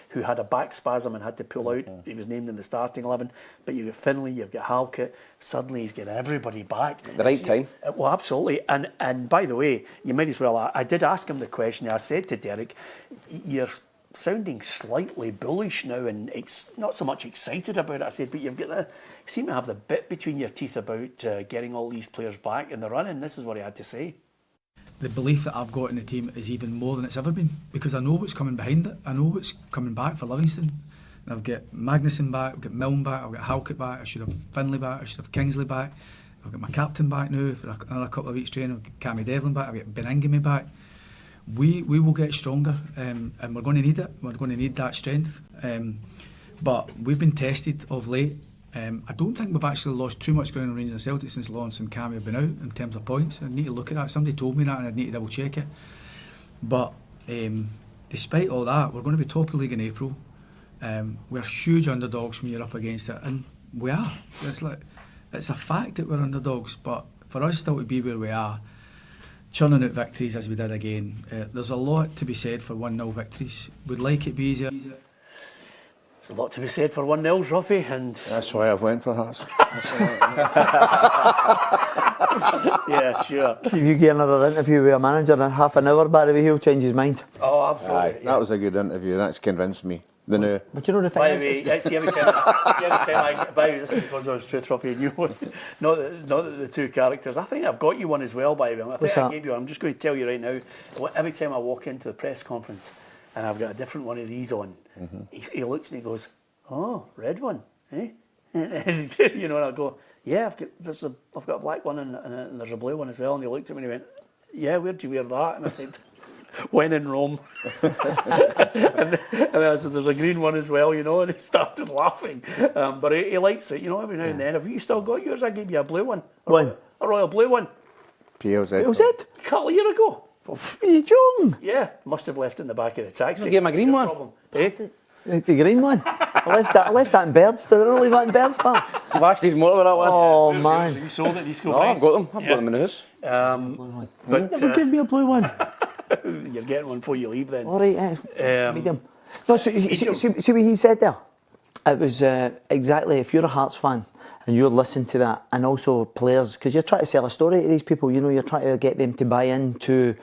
who had a back spasm and had to pull out. He was named in the starting 11. But you've got Finlay, you've got Halkett. Suddenly he's got everybody back. At the right time. Well, absolutely. And by the way, you might as well, I did ask him the question. I said to Derek, you're sounding slightly bullish now and not so much excited about it. I said, but you seem to have the bit between your teeth about getting all these players back in the running. This is what he had to say. The belief that I've got in the team is even more than it's ever been, because I know what's coming behind it. I know what's coming back for Livingston. I've got Magnussen back, I've got Milne back, I've got Halkett back, I should have Finlay back, I should have Kingsley back. I've got my captain back now for another couple of weeks training. I've got Cammy Devlin back, I've got Beningame back. We will get stronger, and we're going to need it. We're going to need that strength. But we've been tested of late. I don't think we've actually lost too much ground on Rangers and Celtic since Lawrence and Cammy have been out in terms of points. I need to look at that. Somebody told me that and I need to double check it. But despite all that, we're going to be top of the league in April. We're huge underdogs when you're up against it, and we are. It's a fact that we're underdogs, but for us still to be where we are, churning out victories as we did again, there's a lot to be said for 1-0 victories. We'd like it be easier. There's a lot to be said for 1-0, Roughie, and That's why I've went for Hearts. yeah, sure. If you get another interview with a manager in half an hour, by the way, he'll change his mind. Oh, absolutely. Aye, that was a good interview. That's convinced me. The new. But you know the thing By the way, is, see every time by the way, this is because I was truth, Roughie, and you one. Not that the two characters. I think I've got you one as well, by the way. I think I gave you one. I'm just going to tell you right now. Every time I walk into the press conference and I've got a different one of these on, he looks and he goes, "Oh, red one, eh?" And you know, and I'll go, "Yeah, I've got a black one and there's a blue one as well." And he looked at me and he went, "Yeah, where'd you wear that?" And I said, "When in Rome." and then I said, "There's a green one as well, you know," and he started laughing. But he likes it, you know, every now and then. Have you still got yours? I gave you a blue one. A royal blue one. PLZ. was it? A couple of years ago. Are you joking? Yeah, must have left it in the back of the taxi. You gave him a green one? Eh? The green one. I left that in Birds. Did I not leave that in Birds, pal? I've actually more with that one. Oh, man. You sold it, you scored. No, I've got them. I've got them in the house. But Never give me a blue one. you're getting one before you leave then. All right, medium. No, see what he said there? It was exactly, if you're a Hearts fan and you're listening to that, and also players, because you're trying to sell a story to these people, you know, you're trying to get them to buy into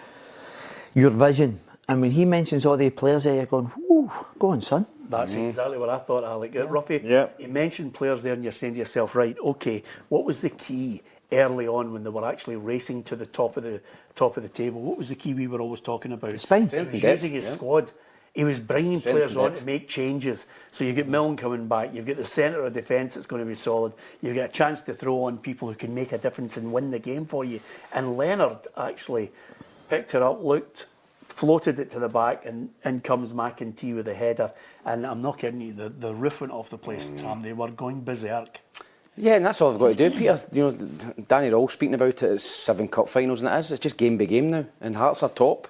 your vision. And when he mentions all the players there, you're going, "Ooh, go on, son." That's exactly what I thought, Alec. Roughie, Yeah. you mentioned players there and you're saying to yourself, right, okay, what was the key early on when they were actually racing to the top of the table? What was the key we were always talking about? It's fine. He was and depth, using his yeah. squad. He was bringing Strength players and on depth. to make changes. So you get Milne coming back, you've got the centre of defence that's going to be solid, you've got a chance to throw on people who can make a difference and win the game for you. And Leonard actually picked it up, floated it to the back, and in comes McEntee with a header. And I'm not kidding you, the roof went off the place, Tam. They were going berserk. Yeah, and that's all I've got to do, Peter. You know, Danny Rohl speaking about it, it's 7 cup finals, and it's just game by game now. And Hearts are top.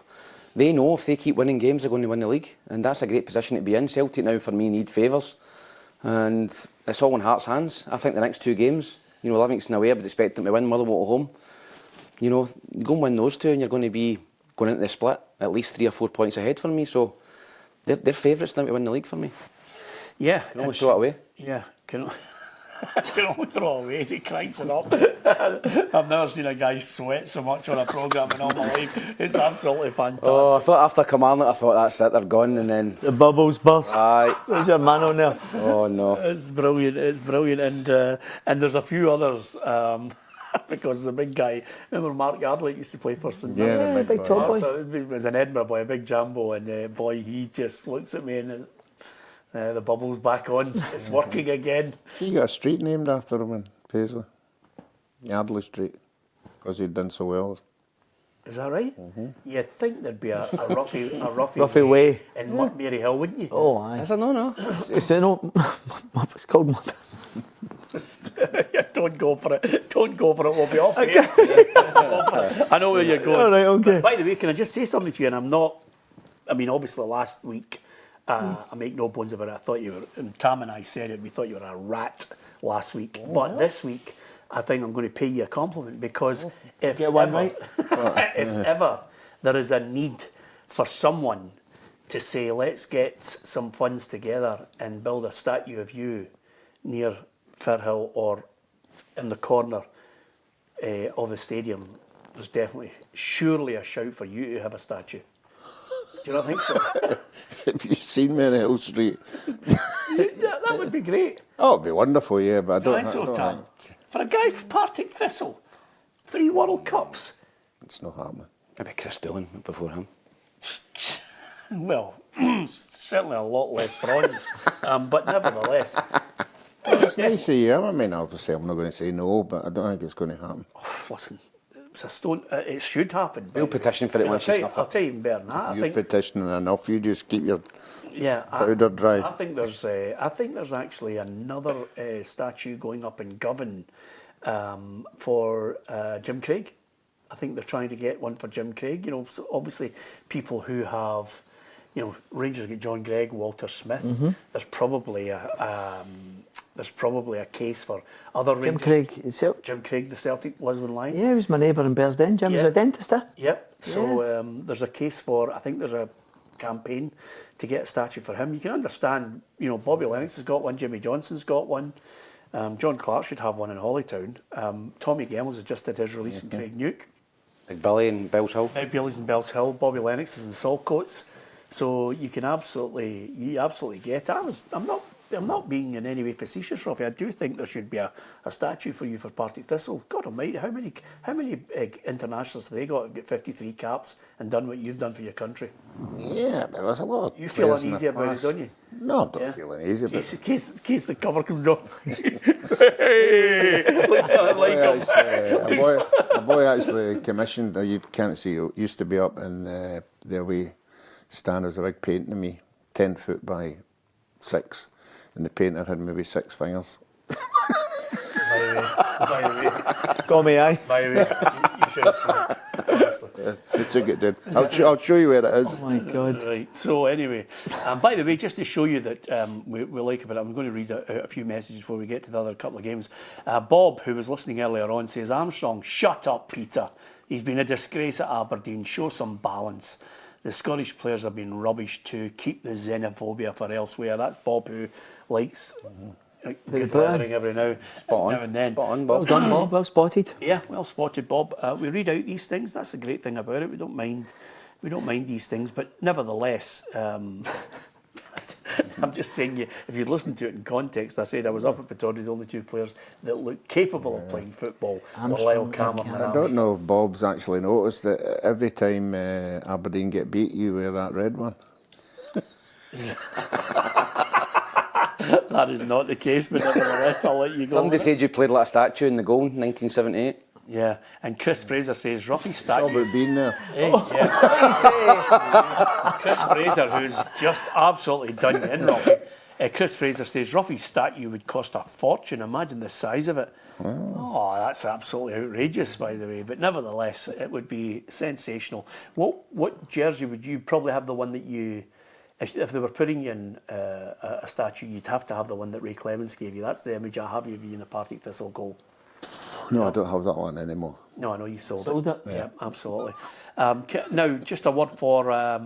They know if they keep winning games, they're going to win the league. And that's a great position to be in. Celtic now, for me, need favours. And it's all in Hearts' hands. I think the next 2 games, you know, Livingston away, I would expect them to win, Motherwell at home. You know, go and win those 2 and you're going to be going into the split at least 3 or 4 points ahead for me. So they're favourites now to win the league for me. Yeah. Can almost throw it away. Yeah, can only throw it away as he cranks it up. I've never seen a guy sweat so much on a programme in all my life. It's absolutely fantastic. Oh, I thought after Kilmarnock, I thought that's it, they're gone, and then The bubbles burst. aye. There's your man on there. Oh no. It's brilliant, and there's a few others. Because the big guy, remember Mark Yardley used to play for St. Yeah, the big boy. top boy. So it was an Edinburgh boy, a big jumbo, and boy, he just looks at me and the bubble's back on. It's working again. He got a street named after him in Paisley. Yardley Street. Because he'd done so well. Is that right? You'd think there'd be a Roughie Roughie way. in Mary Hill, wouldn't you? Oh, aye. Is there? No. It's called Don't go for it. Don't go for it. We'll be off here. I know where you're going. All right, okay. But by the way, can I just say something to you? And I'm not. I mean, obviously, last week, I make no bones about it. I thought you were. And Tam and I said it. We thought you were a rat last week. But this week, I think I'm going to pay you a compliment because if Get one ever, right. if ever there is a need for someone to say, let's get some funds together and build a statue of you near Firhill or in the corner of the stadium, there's definitely, surely a shout for you to have a statue. Do you not think so? Have you seen me on Hill Street? That would be great. Oh, it'd be wonderful, yeah, but I don't, think so, I don't Tam? think For a guy from Partick Thistle, 3 World Cups. it's not happening. Maybe Chris Doolan before him. Well, certainly a lot less bronze, but nevertheless. It's nice of you. I mean, obviously, I'm not going to say no, but I don't think it's going to happen. Listen, it's a stone. It should happen. We'll petition for it I'll once tell it's you, enough. I'll tell you even better than that. I You're think, petitioning enough. You just keep your I powder dry. think there's actually another statue going up in Govan for Jim Craig. I think they're trying to get one for Jim Craig. You know, so obviously people who have, you know, Rangers get John Gregg, Walter Smith. There's probably a case for other Jim Rangers. Craig, itself. Jim Craig, the Celtic Lisbon line. Yeah, he was my neighbour in Bearsden. Jim was Yeah. a dentist, eh? Yep. So there's a case for, I think there's a campaign to get a statue for him. You can understand, you know, Bobby Lennox has got one, Jimmy Johnson's got one, John Clark should have one in Hollytown. Tommy Gemmels has just did his release in Craig Nuke. Like Billy and Bells Hill. Now Billy's in Bells Hill, Bobby Lennox is in Saltcoats. So you absolutely get it. I'm not being in any way facetious, Roughie. I do think there should be a statue for you for Partick Thistle. God Almighty, how many internationals have they got? Get 53 caps and done what you've done for your country. Yeah, but there's a lot of You feel players in uneasy the about it, past. don't you? No, I don't Yeah. feel uneasy. But Case the cover comes off. Hey, looks like him. a boy actually commissioned. You can't see. It used to be up in the away stand. There was a big painting of me, 10 foot by 6, and the painter had maybe 6 fingers. By the way, Call me, aye. by the way, you should have seen it. Honestly. They took it, did. I'll show you where it is. Oh my God. Right. So anyway, by the way, just to show you that we like it, I'm going to read a few messages before we get to the other couple of games. Bob, who was listening earlier on, says, Armstrong, shut up, Peter. He's been a disgrace at Aberdeen. Show some balance. The Scottish players have been rubbish too. Keep the xenophobia for elsewhere. That's Bob, who likes good weathering every now and then. Spot on, Well Bob. done, Bob. Well spotted. Yeah, well spotted, Bob. We read out these things. That's the great thing about it. We don't mind these things, but nevertheless, I'm just saying, if you listen to it in context, I said I was up at Pittodrie, the only 2 players that looked capable of playing football. Lyle Cameron and I don't know if Bob's actually noticed that every time Aberdeen get beat, you wear that red one. That is not the case, but nevertheless, I'll let you go. Somebody said you played like a statue in the goal in 1978. Yeah, and Chris Fraser says, Roughie It's all statue. about being there. Hey, yeah. Chris Fraser, who's just absolutely done you in, Roughie. Chris Fraser says, Roughie's statue would cost a fortune. Imagine the size of it. Oh, that's absolutely outrageous, by the way. But nevertheless, it would be sensational. What jersey would you probably have? The one that you, if they were putting you in a statue, you'd have to have the one that Ray Clemens gave you. That's the image I have of you in a Partick Thistle goal. No, I don't have that one anymore. No, I know you sold Sold it? Yeah, absolutely. Now, just a word for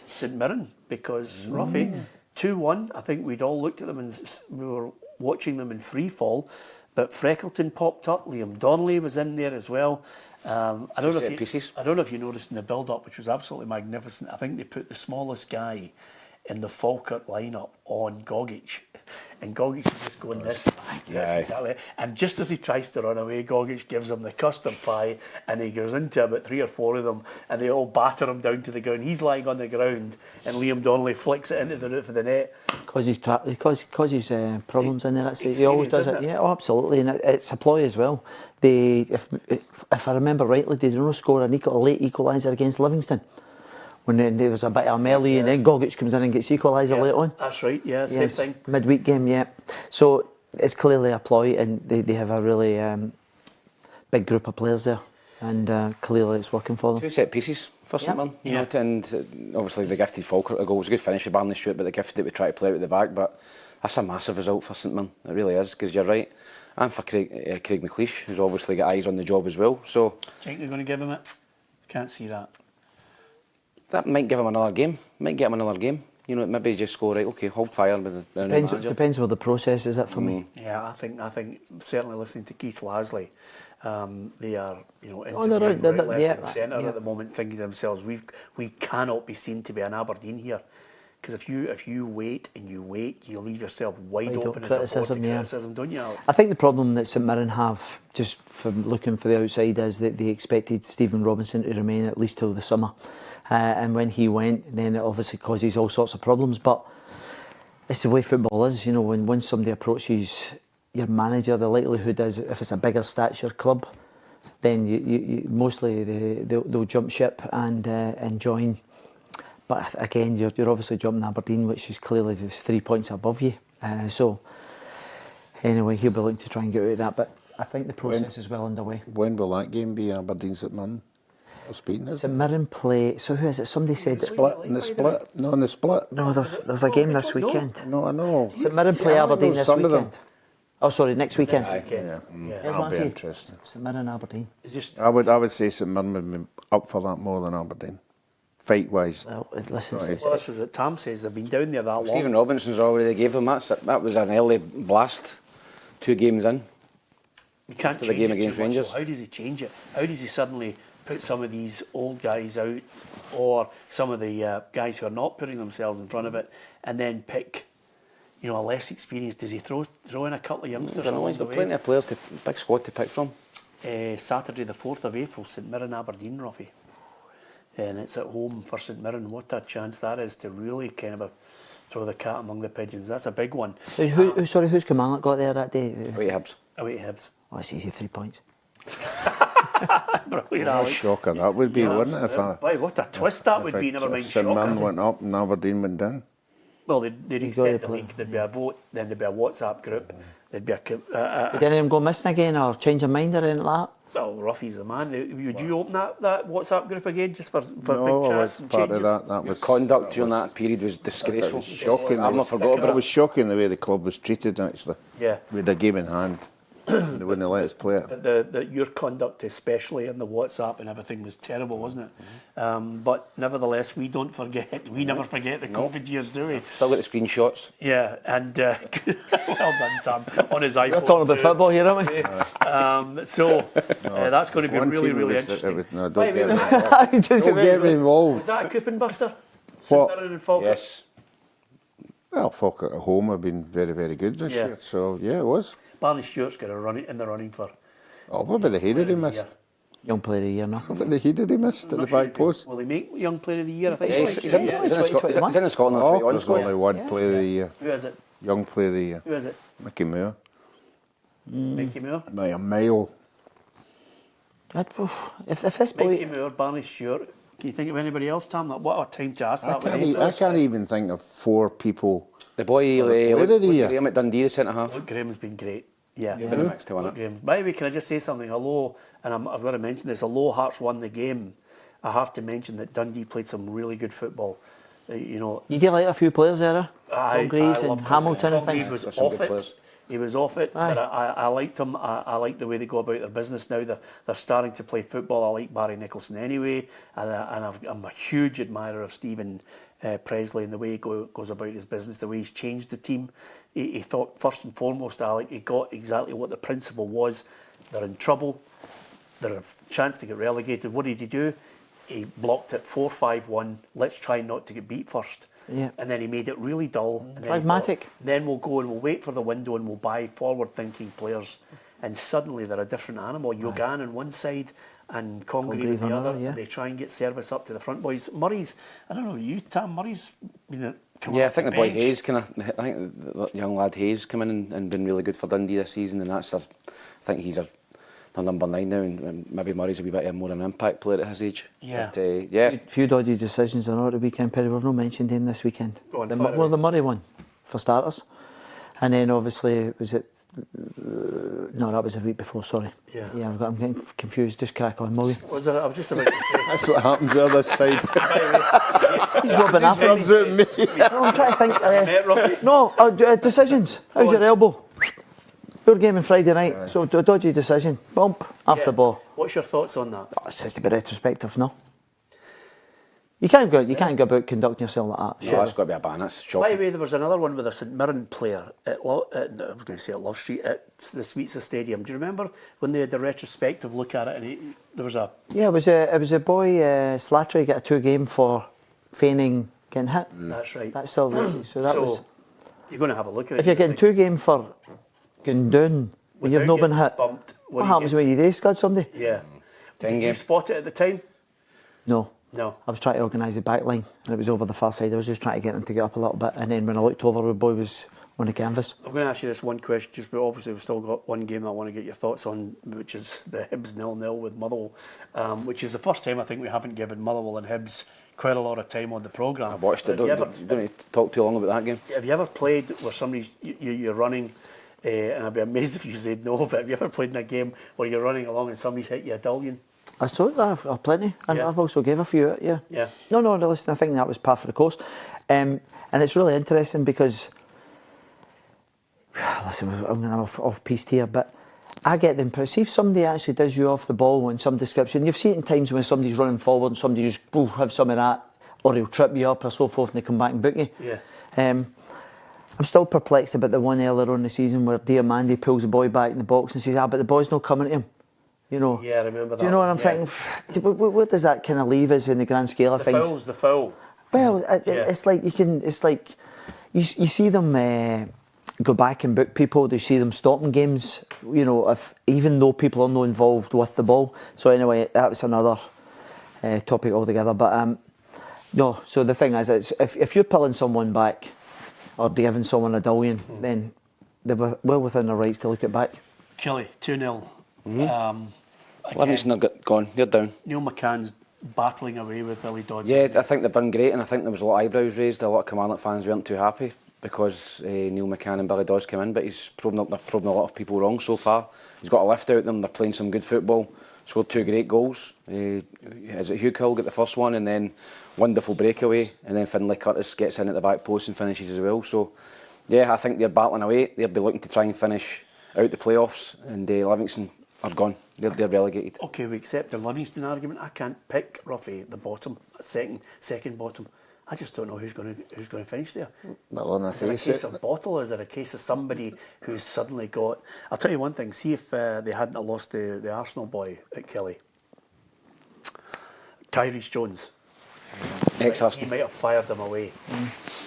St Mirren, because Roughie, 2-1. I think we'd all looked at them and we were watching them in free fall. But Freckleton popped up. Liam Donnelly was in there as well. I don't know if you noticed in the build-up, which was absolutely magnificent. I think they put the smallest guy in the Falkirk lineup on Gogic, and Gogic is just going this. Yes, exactly. it. And just as he tries to run away, Gogic gives him the custard pie, and he goes into about 3 or 4 of them, and they all batter him down to the ground. He's lying on the ground, and Liam Donnelly flicks it into the roof of the net. Because he's problems in there. That's it. He always does it. Isn't it? Yeah, oh, absolutely. And it's a ploy as well. They, if I remember rightly, they didn't score a late equaliser against Livingston. When then there was a bit of a melee, and then Gogic comes in and gets equaliser late on. That's right, yeah, same thing. Midweek game, yeah. So it's clearly a ploy, and they have a really big group of players there, and clearly it's working for them. 2 set pieces for St Mirren. Yeah. And obviously the gifted Falkirk goal was a good finish with Barney Stewart, but the gift that we try to play out at the back. But that's a massive result for St Mirren. It really is, because you're right. And for Craig McLeish, who's obviously got eyes on the job as well. So, Do you think they're going to give him it? Can't see that. that might give him another game. Might get him another game. You know, maybe just go right. Okay, hold fire with the new manager. Depends where the process is. It for me. Yeah, I think certainly listening to Keith Lasley, they are interviewing they're right, left yeah, and centre yeah. at the moment, thinking to themselves, we cannot be seen to be an Aberdeen here, because if you wait and you wait, you leave yourself wide open as a board to criticism, don't you, Alex? I think the problem that St Mirren have, just from looking for the outside, is that they expected Stephen Robinson to remain at least till the summer, and when he went, then it obviously causes all sorts of problems. But it's the way football is, you know. When somebody approaches your manager, the likelihood is, if it's a bigger stature club, then you mostly they'll jump ship and join. But again, you're obviously jumping Aberdeen, which is clearly just 3 points above you. So anyway, he'll be looking to try and get out of that. But I think the process is well underway. When will that game be? Aberdeen St Mirren? St Mirren play. So who is it? Somebody said In the split. No, in the split. No, there's a game this weekend. No, I know. St Mirren play Aberdeen this some of them. weekend. Oh, sorry, next weekend. Yeah, Here's that'll one be for you. interesting. St Mirren Aberdeen. I would say St Mirren would be up for that more than Aberdeen, fight wise. Well, listen, Well, that's what Tam says. They've been down there that long. Stephen Robinson's already gave them that was an early blast. 2 games in. You can't after the change game it against too much, Rangers. so how does he change it? How does he suddenly put some of these old guys out, or some of the guys who are not putting themselves in front of it, and then pick, a less experienced? Does he throw in a couple of youngsters? I don't know, he's got plenty of players, big squad to pick from. Saturday the 4th of April, St Mirren Aberdeen, Roughie. And it's at home for St Mirren. What a chance that is to really kind of throw the cat among the pigeons. That's a big one. Who's Kilmarnock got there that day? Away Hibs. Away Hibs. Oh, it's easy, 3 points. Brilliant, What a Alex. shocker that would be, wouldn't it? Boy, what a twist that would be, never mind St Mirren shocker. went up and Aberdeen went down. Well, they'd extend the league, there'd be a vote, then there'd be a WhatsApp group, there'd be Did any of them go missing again or change their mind or anything like that? well, Roughie's the man. Would you open that WhatsApp group again just for No, big I chats was and part changes? of that. That Your was conduct during that period was disgraceful. It was shocking. I've not forgot about It was shocking the way the club was treated. Actually, Yeah. we had a game in hand. They wouldn't let us play it. But your conduct, especially in the WhatsApp and everything, was terrible, wasn't it? But nevertheless, we don't forget. We never forget the COVID years, do we? Still got the screenshots. Yeah, and well done, Tam, on his iPhone. We're talking about too. football here, aren't we? That's going to be One really, team really was- interesting. No, By don't the way, get me involved. Just Don't get me was involved. that a coupon buster? What? St Mirren and Falkirk? Yes. Well, Falkirk at home have been very, very good this Yeah. year. So yeah, it was. Barney Stewart's got a running in the running for. Oh, what about the header he missed? Young player of the year, no? What about the header he missed at the back post? Will he make Young Player of the Year? I think Yeah, so. he's in the Scotland Oh, 21 there's squad. only one player of the year. Who is it? Young player of the year. Who is it? Mickey Moore. Mickey Moore. By a mile. If this boy... Mickey Moore, Barney Stewart. Can you think of anybody else, Tam? What a time to ask that. I can't even think of 4 people. The boy, player of the year. Graham at Dundee, the centre half. Luke Graham's been great. Yeah. Been a mix to win Luke it. Graham. By the way, can I just say something? Although, and I've got to mention this, although Hearts won the game, I have to mention that Dundee played some really good football. You do like a few players there, Congreve and love Hamilton and Congreve things. was Some off good it. players. He was off it, Aye. but I liked him. I like the way they go about their business now. They're starting to play football. I like Barry Nicholson anyway, and I'm a huge admirer of Stephen Presley and the way he goes about his business, the way he's changed the team. He thought first and foremost, Alec, he got exactly what the principle was. They're in trouble. They're a chance to get relegated. What did he do? He blocked it 4-5-1. Let's try not to get beat first. Yeah. And then he made it really dull. And then he Pragmatic. thought, then we'll go and we'll wait for the window and we'll buy forward-thinking players. And suddenly they're a different animal. Yogan on one side and Congreve on the other. yeah. They try and get service up to the front boys. Murray's, I don't know, you, Tam, Murray's been come Yeah, I off think the the boy bench. Hayes I think the young lad Hayes come in and been really good for Dundee this season, and I think he's their number 9 now, and maybe Murray's a wee bit more an impact player at his age. Yeah. But, yeah. A few dodgy decisions on the weekend, Perry. We've not mentioned him this weekend. Go on, The fire away. the Murray one, for starters. And then obviously, was it... no, that was a week before, sorry. Yeah. Yeah, I'm getting confused. Just crack on, Molly. I was just about to say. That's what happens on this side. He's rubbing off Rubs me. out me. No, I'm trying to think... Met Roughie. no, decisions. How's your elbow? Poor game on Friday night. So, a dodgy decision. Bump, off the ball. What's your thoughts on that? Oh, it says to be retrospective, no? You can't go about conducting yourself like that. No, Sure. that's got to be a ban. That's By shocking. the way, there was another one with a St Mirren player at, I was going to say at Love Street, at the Sweetsa Stadium. Do you remember when they had the retrospective look at it and there was a... Yeah, it was a boy, Slattery, got a 2-game for feigning getting hit. That's right. That's still so that was. You're going to have a look at it. If you're getting 2-game for going down when you've not been hit, Bumped, what happens when you do scud somebody? Yeah. Did 10 you games. spot it at the time? No. No. I was trying to organise the back line and it was over the far side. I was just trying to get them to get up a little bit, and then when I looked over, the boy was on the canvas. I'm going to ask you this one question, just but obviously we've still got one game I want to get your thoughts on, which is the Hibs 0-0 with Motherwell, which is the first time I think we haven't given Motherwell and Hibs quite a lot of time on the programme. I watched it. Don't need to talk too long about that game. Have you ever played where somebody's you're running, and I'd be amazed if you said no, but have you ever played in a game where you're running along and somebody's hit you a dullion? I thought I've plenty, and Yeah. I've also gave a few. Yeah. Yeah. No. Listen, I think that was par for the course, and it's really interesting because, listen, I'm going off piste here, but I get the impression, see if somebody actually does you off the ball in some description, you've seen it in times when somebody's running forward and somebody just have some of that, or he'll trip you up or so forth, and they come back and book you. Yeah. I'm still perplexed about the one earlier on in the season where Diamandi pulls the boy back in the box and says, but the boy's not coming to him. You know. Yeah, I remember that. Do you know what I'm yeah. thinking? What does that kind of leave us in the grand scale of The things? foul's the foul. Well, Yeah. it's like you see them go back and book people. They see them stopping games. You know, if even though people are not involved with the ball. So anyway, that was another topic altogether. But no. So the thing is, it's if you're pulling someone back or giving someone a dullion, then they're well within their rights to look it back. Kelly 2-0. Livingston are gone. They're down. Neil McCann's battling away with Billy Dodds. Yeah, I think they've done great, and I think there was a lot of eyebrows raised. A lot of Kilmarnock fans weren't too happy because Neil McCann and Billy Dodds came in, but they've proven a lot of people wrong so far. He's got a lift out them. They're playing some good football. Scored 2 great goals. Is it Hugh Hill got the first one, and then wonderful breakaway, and then Finlay Curtis gets in at the back post and finishes as well. So, yeah, I think they're battling away. They'll be looking to try and finish out the playoffs, and Livingston are gone. They're relegated. Okay, we accept the Livingston argument. I can't pick Roughie at the bottom, second bottom. I just don't know who's going to finish there. Well, on a Is it a face case it. of Bottle, or is it a case of somebody who's suddenly got... I'll tell you one thing, see if they hadn't have lost the Arsenal boy at Kelly. Tyrese Jones. Ex-Arsenal. He might have fired them away.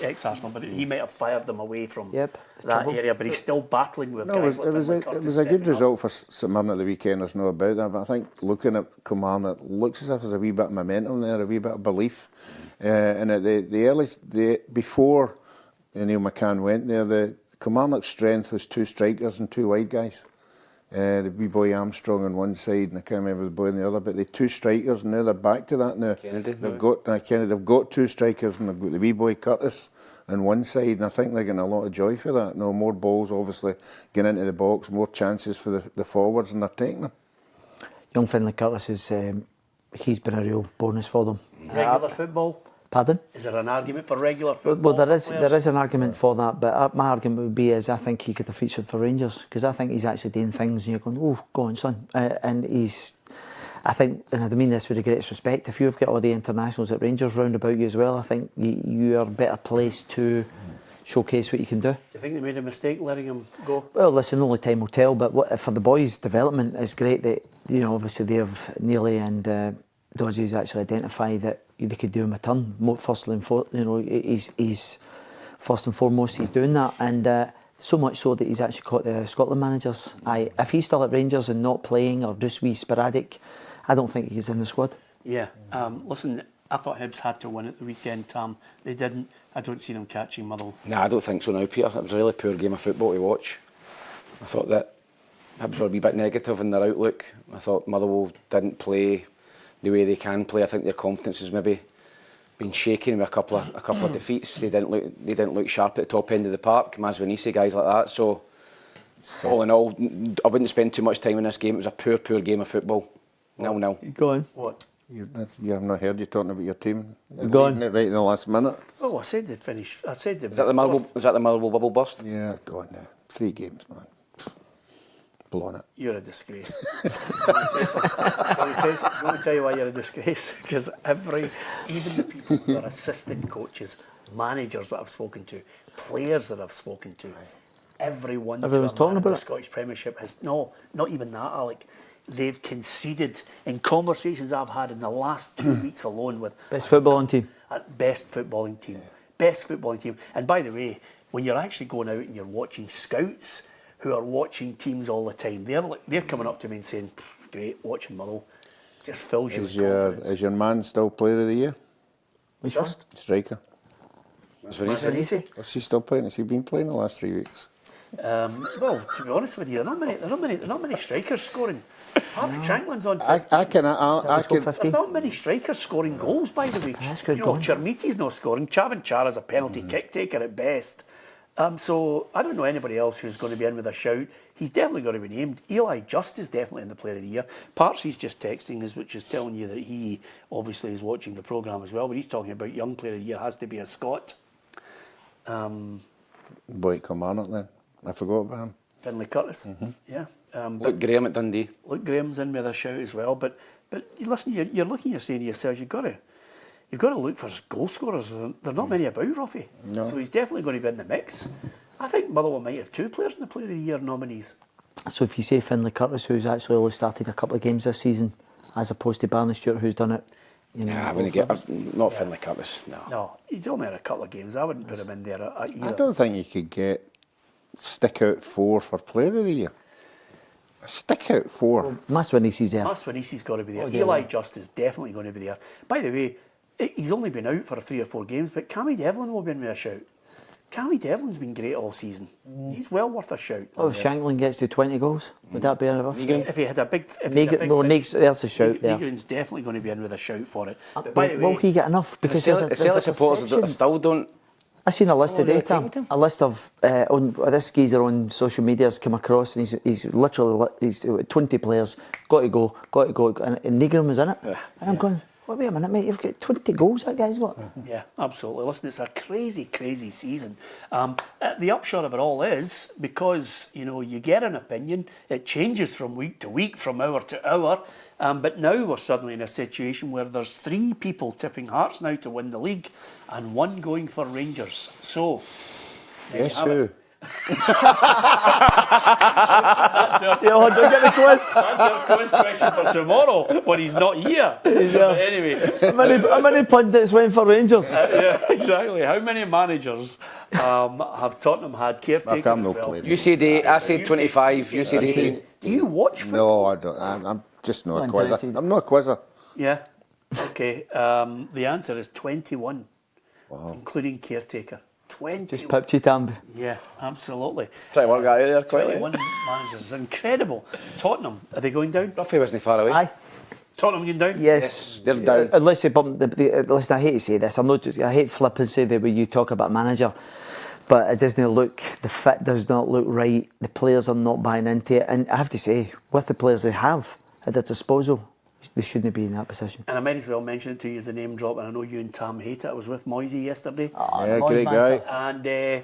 Ex-Arsenal, but he might have fired them away from Yep, that trouble. area, but he's still battling with No, guys it was like a Curtis good stepping result for St Mirren at the weekend. There's no about that. But I think looking at Kilmarnock, it looks as if there's a wee bit of momentum there, a wee bit of belief. And at before Neil McCann went there, the Kilmarnock's strength was 2 strikers and 2 wide guys. The wee boy Armstrong on one side, and I can't remember the boy on the other. But they 2 strikers, and now they're back to that. Now Kennedy, they've got 2 strikers, and they've got the wee boy Curtis on one side, and I think they're getting a lot of joy for that. No more balls, obviously, getting into the box, more chances for the forwards, and they're taking them. Young Finlay Curtis he's been a real bonus for them. Regular football? Pardon? Is there an argument for regular football? Well, there for players? is an argument for that, but my argument would be I think he could have featured for Rangers, because I think he's actually doing things and you're going, oh, go on, son. And I think, and I mean this with the greatest respect, if you've got all the internationals at Rangers round about you as well, I think you are better placed to showcase what you can do. Do you think they made a mistake letting him go? Well, listen, only time will tell, but for the boys' development, it's great that, obviously they have Neely and Dodges actually identify that they could do him a turn. He's first and foremost, he's doing that, and so much so that he's actually caught the Scotland managers. If he's still at Rangers and not playing or just wee sporadic, I don't think he's in the squad. Yeah. Listen, I thought Hibs had to win at the weekend, Tam. They didn't. I don't see them catching Motherwell. Nah, I don't think so now, Peter. It was a really poor game of football to watch. I thought that Hibs were a wee bit negative in their outlook. I thought Motherwell didn't play the way they can play. I think their confidence has maybe been shaken with a couple of defeats. They didn't look sharp at the top end of the park. Masvanisi, guys like that. So all in all, I wouldn't spend too much time in this game. It was a poor game of football. 0-0. Go on. What? You have not heard you talking about your team. Go on. Leaving it right in the last minute. Oh, I said they'd finish. I said they'd. Is that the Motherwell bubble burst? Yeah, go on now. 3 games, man. blown it. You're a disgrace. I want to tell you why you're a disgrace. Because even the people who are assistant coaches, managers that I've spoken to, players that I've spoken to, everyone Everyone's talking about the it. Scottish Premiership has not even that, Alec. They've conceded in conversations I've had in the last 2 weeks alone with Best footballing team. best footballing team, best footballing team. And by the way, when you're actually going out and you're watching scouts who are watching teams all the time, they're coming up to me and saying, "Great, watching Motherwell just fills you with confidence." Is your man still Player of the Year? Just Striker. That's what he said. easy. Is he still playing? Has he been playing the last 3 weeks? Well, to be honest with you, there are not many strikers scoring. Alex Shankland's on. I can. There's not many strikers scoring goals, by the way. That's good You know, going. Chermiti's not scoring. Chavanchara's a penalty kick taker at best. So I don't know anybody else who's going to be in with a shout. He's definitely going to be named. Eli Just is definitely in the Player of the Year. Parsy's just texting us, which is telling you that he obviously is watching the programme as well, but he's talking about young Player of the Year has to be a Scot. Blake Kilmarnock then. I forgot about him. Finlay Curtis. Yeah. Luke Graham at Dundee. Luke Graham's in with a shout as well. But listen, you're looking, you're saying to yourselves, you've got to look for goal scorers. There are not many about, Roughie. No. So he's definitely going to be in the mix. I think Motherwell might have 2 players in the Player of the Year nominees. So if you say Finlay Curtis, who's actually only started a couple of games this season, as opposed to Barney Stewart, who's done it, you know. Nah, I wouldn't get not Finlay Curtis. No. No, he's only had a couple of games. I wouldn't put him in there either. I don't think you could get stick out 4 for Player of the Year. A stick out 4. Maswinisi's there. Maswinisi's got to be there. Oh, yeah. Eli Just is definitely going to be there. By the way, he's only been out for 3 or 4 games, but Cammy Devlin will be in with a shout. Cammy Devlin's been great all season. He's well worth a shout. Well, if Shankland gets to 20 goals, would that be enough? If he had a big... if he had a big There's a shout there. Negrin's definitely going to be in with a shout for it. But by the way, Will he get enough? Because Celtic supporters still don't. I seen a list today, they're Tam. taking him. A list of this geezer on social media has come across, and he's literally 20 players. Got to go, and Negrin was in it. And I'm going, wait a minute, mate, you've got 20 goals that guy's got. yeah, absolutely. Listen, it's a crazy, crazy season. The upshot of it all is, because, you know, you get an opinion, it changes from week to week, from hour to hour, but now we're suddenly in a situation where there's 3 people tipping Hearts now to win the league, and 1 going for Rangers. So, there you Guess have who? it. That's our quiz question for tomorrow when he's not here. But anyway, How many pundits went for Rangers? yeah, exactly. How many managers have Tottenham had caretakers? I'm not well? playing. You said 8. I said 25. You said 18. Do you watch football? No, I don't. I'm just not a Not quizzer. interested. I'm not a quizzer. Yeah. Okay. The answer is 21, including caretaker. 21. Just pipped you, Tam. Yeah, absolutely. Try to work that out there quickly. 21 managers. Incredible. Tottenham, are they going down? Roughie wasn't far away. Aye. Tottenham going down? Yes. They're down. Unless they bump listen, I hate to say this. I hate flippancy the way you talk about manager, but it doesn't look. The fit does not look right. The players are not buying into it, and I have to say, with the players they have at their disposal, they shouldn't be in that position. And I might as well mention it to you as a name drop, and I know you and Tam hate it. I was with Moisey yesterday, Yeah, great guy. and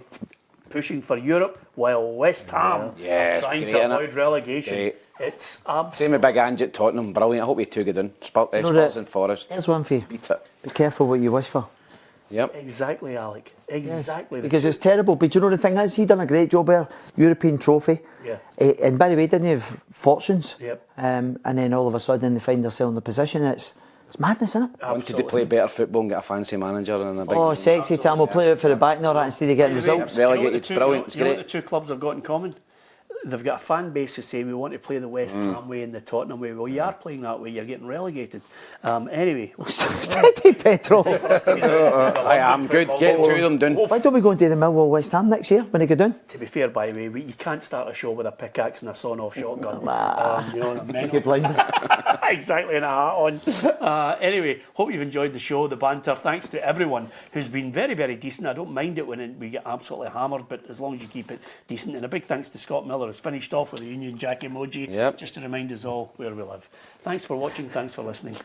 pushing for Europe while West Ham Yeah, are it's trying great, to innit? avoid relegation. Great. It's Same absolutely... with Big Ange at Tottenham. Brilliant. I hope you 2 get in. Spurs that- and Forest. Here's one for you. Beat it. Be careful what you wish for. Yep. Exactly, Alec. Exactly. Because it's terrible. But you know the thing is, he done a great job there. European trophy. Yeah. And by the way, didn't he have fortunes? Yep. And then all of a sudden they find themselves in the position. It's madness, isn't it? Wanted to play better football and get a fancy manager and a big. Oh, sexy Tam. We'll play out for the back and all that instead of getting results. Relegated, brilliant, it's You know what great. the 2 clubs have got in common? They've got a fan base who say we want to play the West Ham way and the Tottenham way. Well, you are playing that way. You're getting relegated. Anyway, Steady petrol. I am good. Get 2 of them done. Why don't we go and do the Millwall West Ham next year when they go down? To be fair, by the way, you can't start a show with a pickaxe and a sawn-off shotgun. You know what I mean? Blinders. Exactly, and a hat on. Anyway, hope you've enjoyed the show, the banter. Thanks to everyone who's been very, very decent. I don't mind it when we get absolutely hammered, but as long as you keep it decent. And a big thanks to Scott Miller, who's finished off with the Union Jack emoji, Yep. just to remind us all where we live. Thanks for watching. Thanks for listening.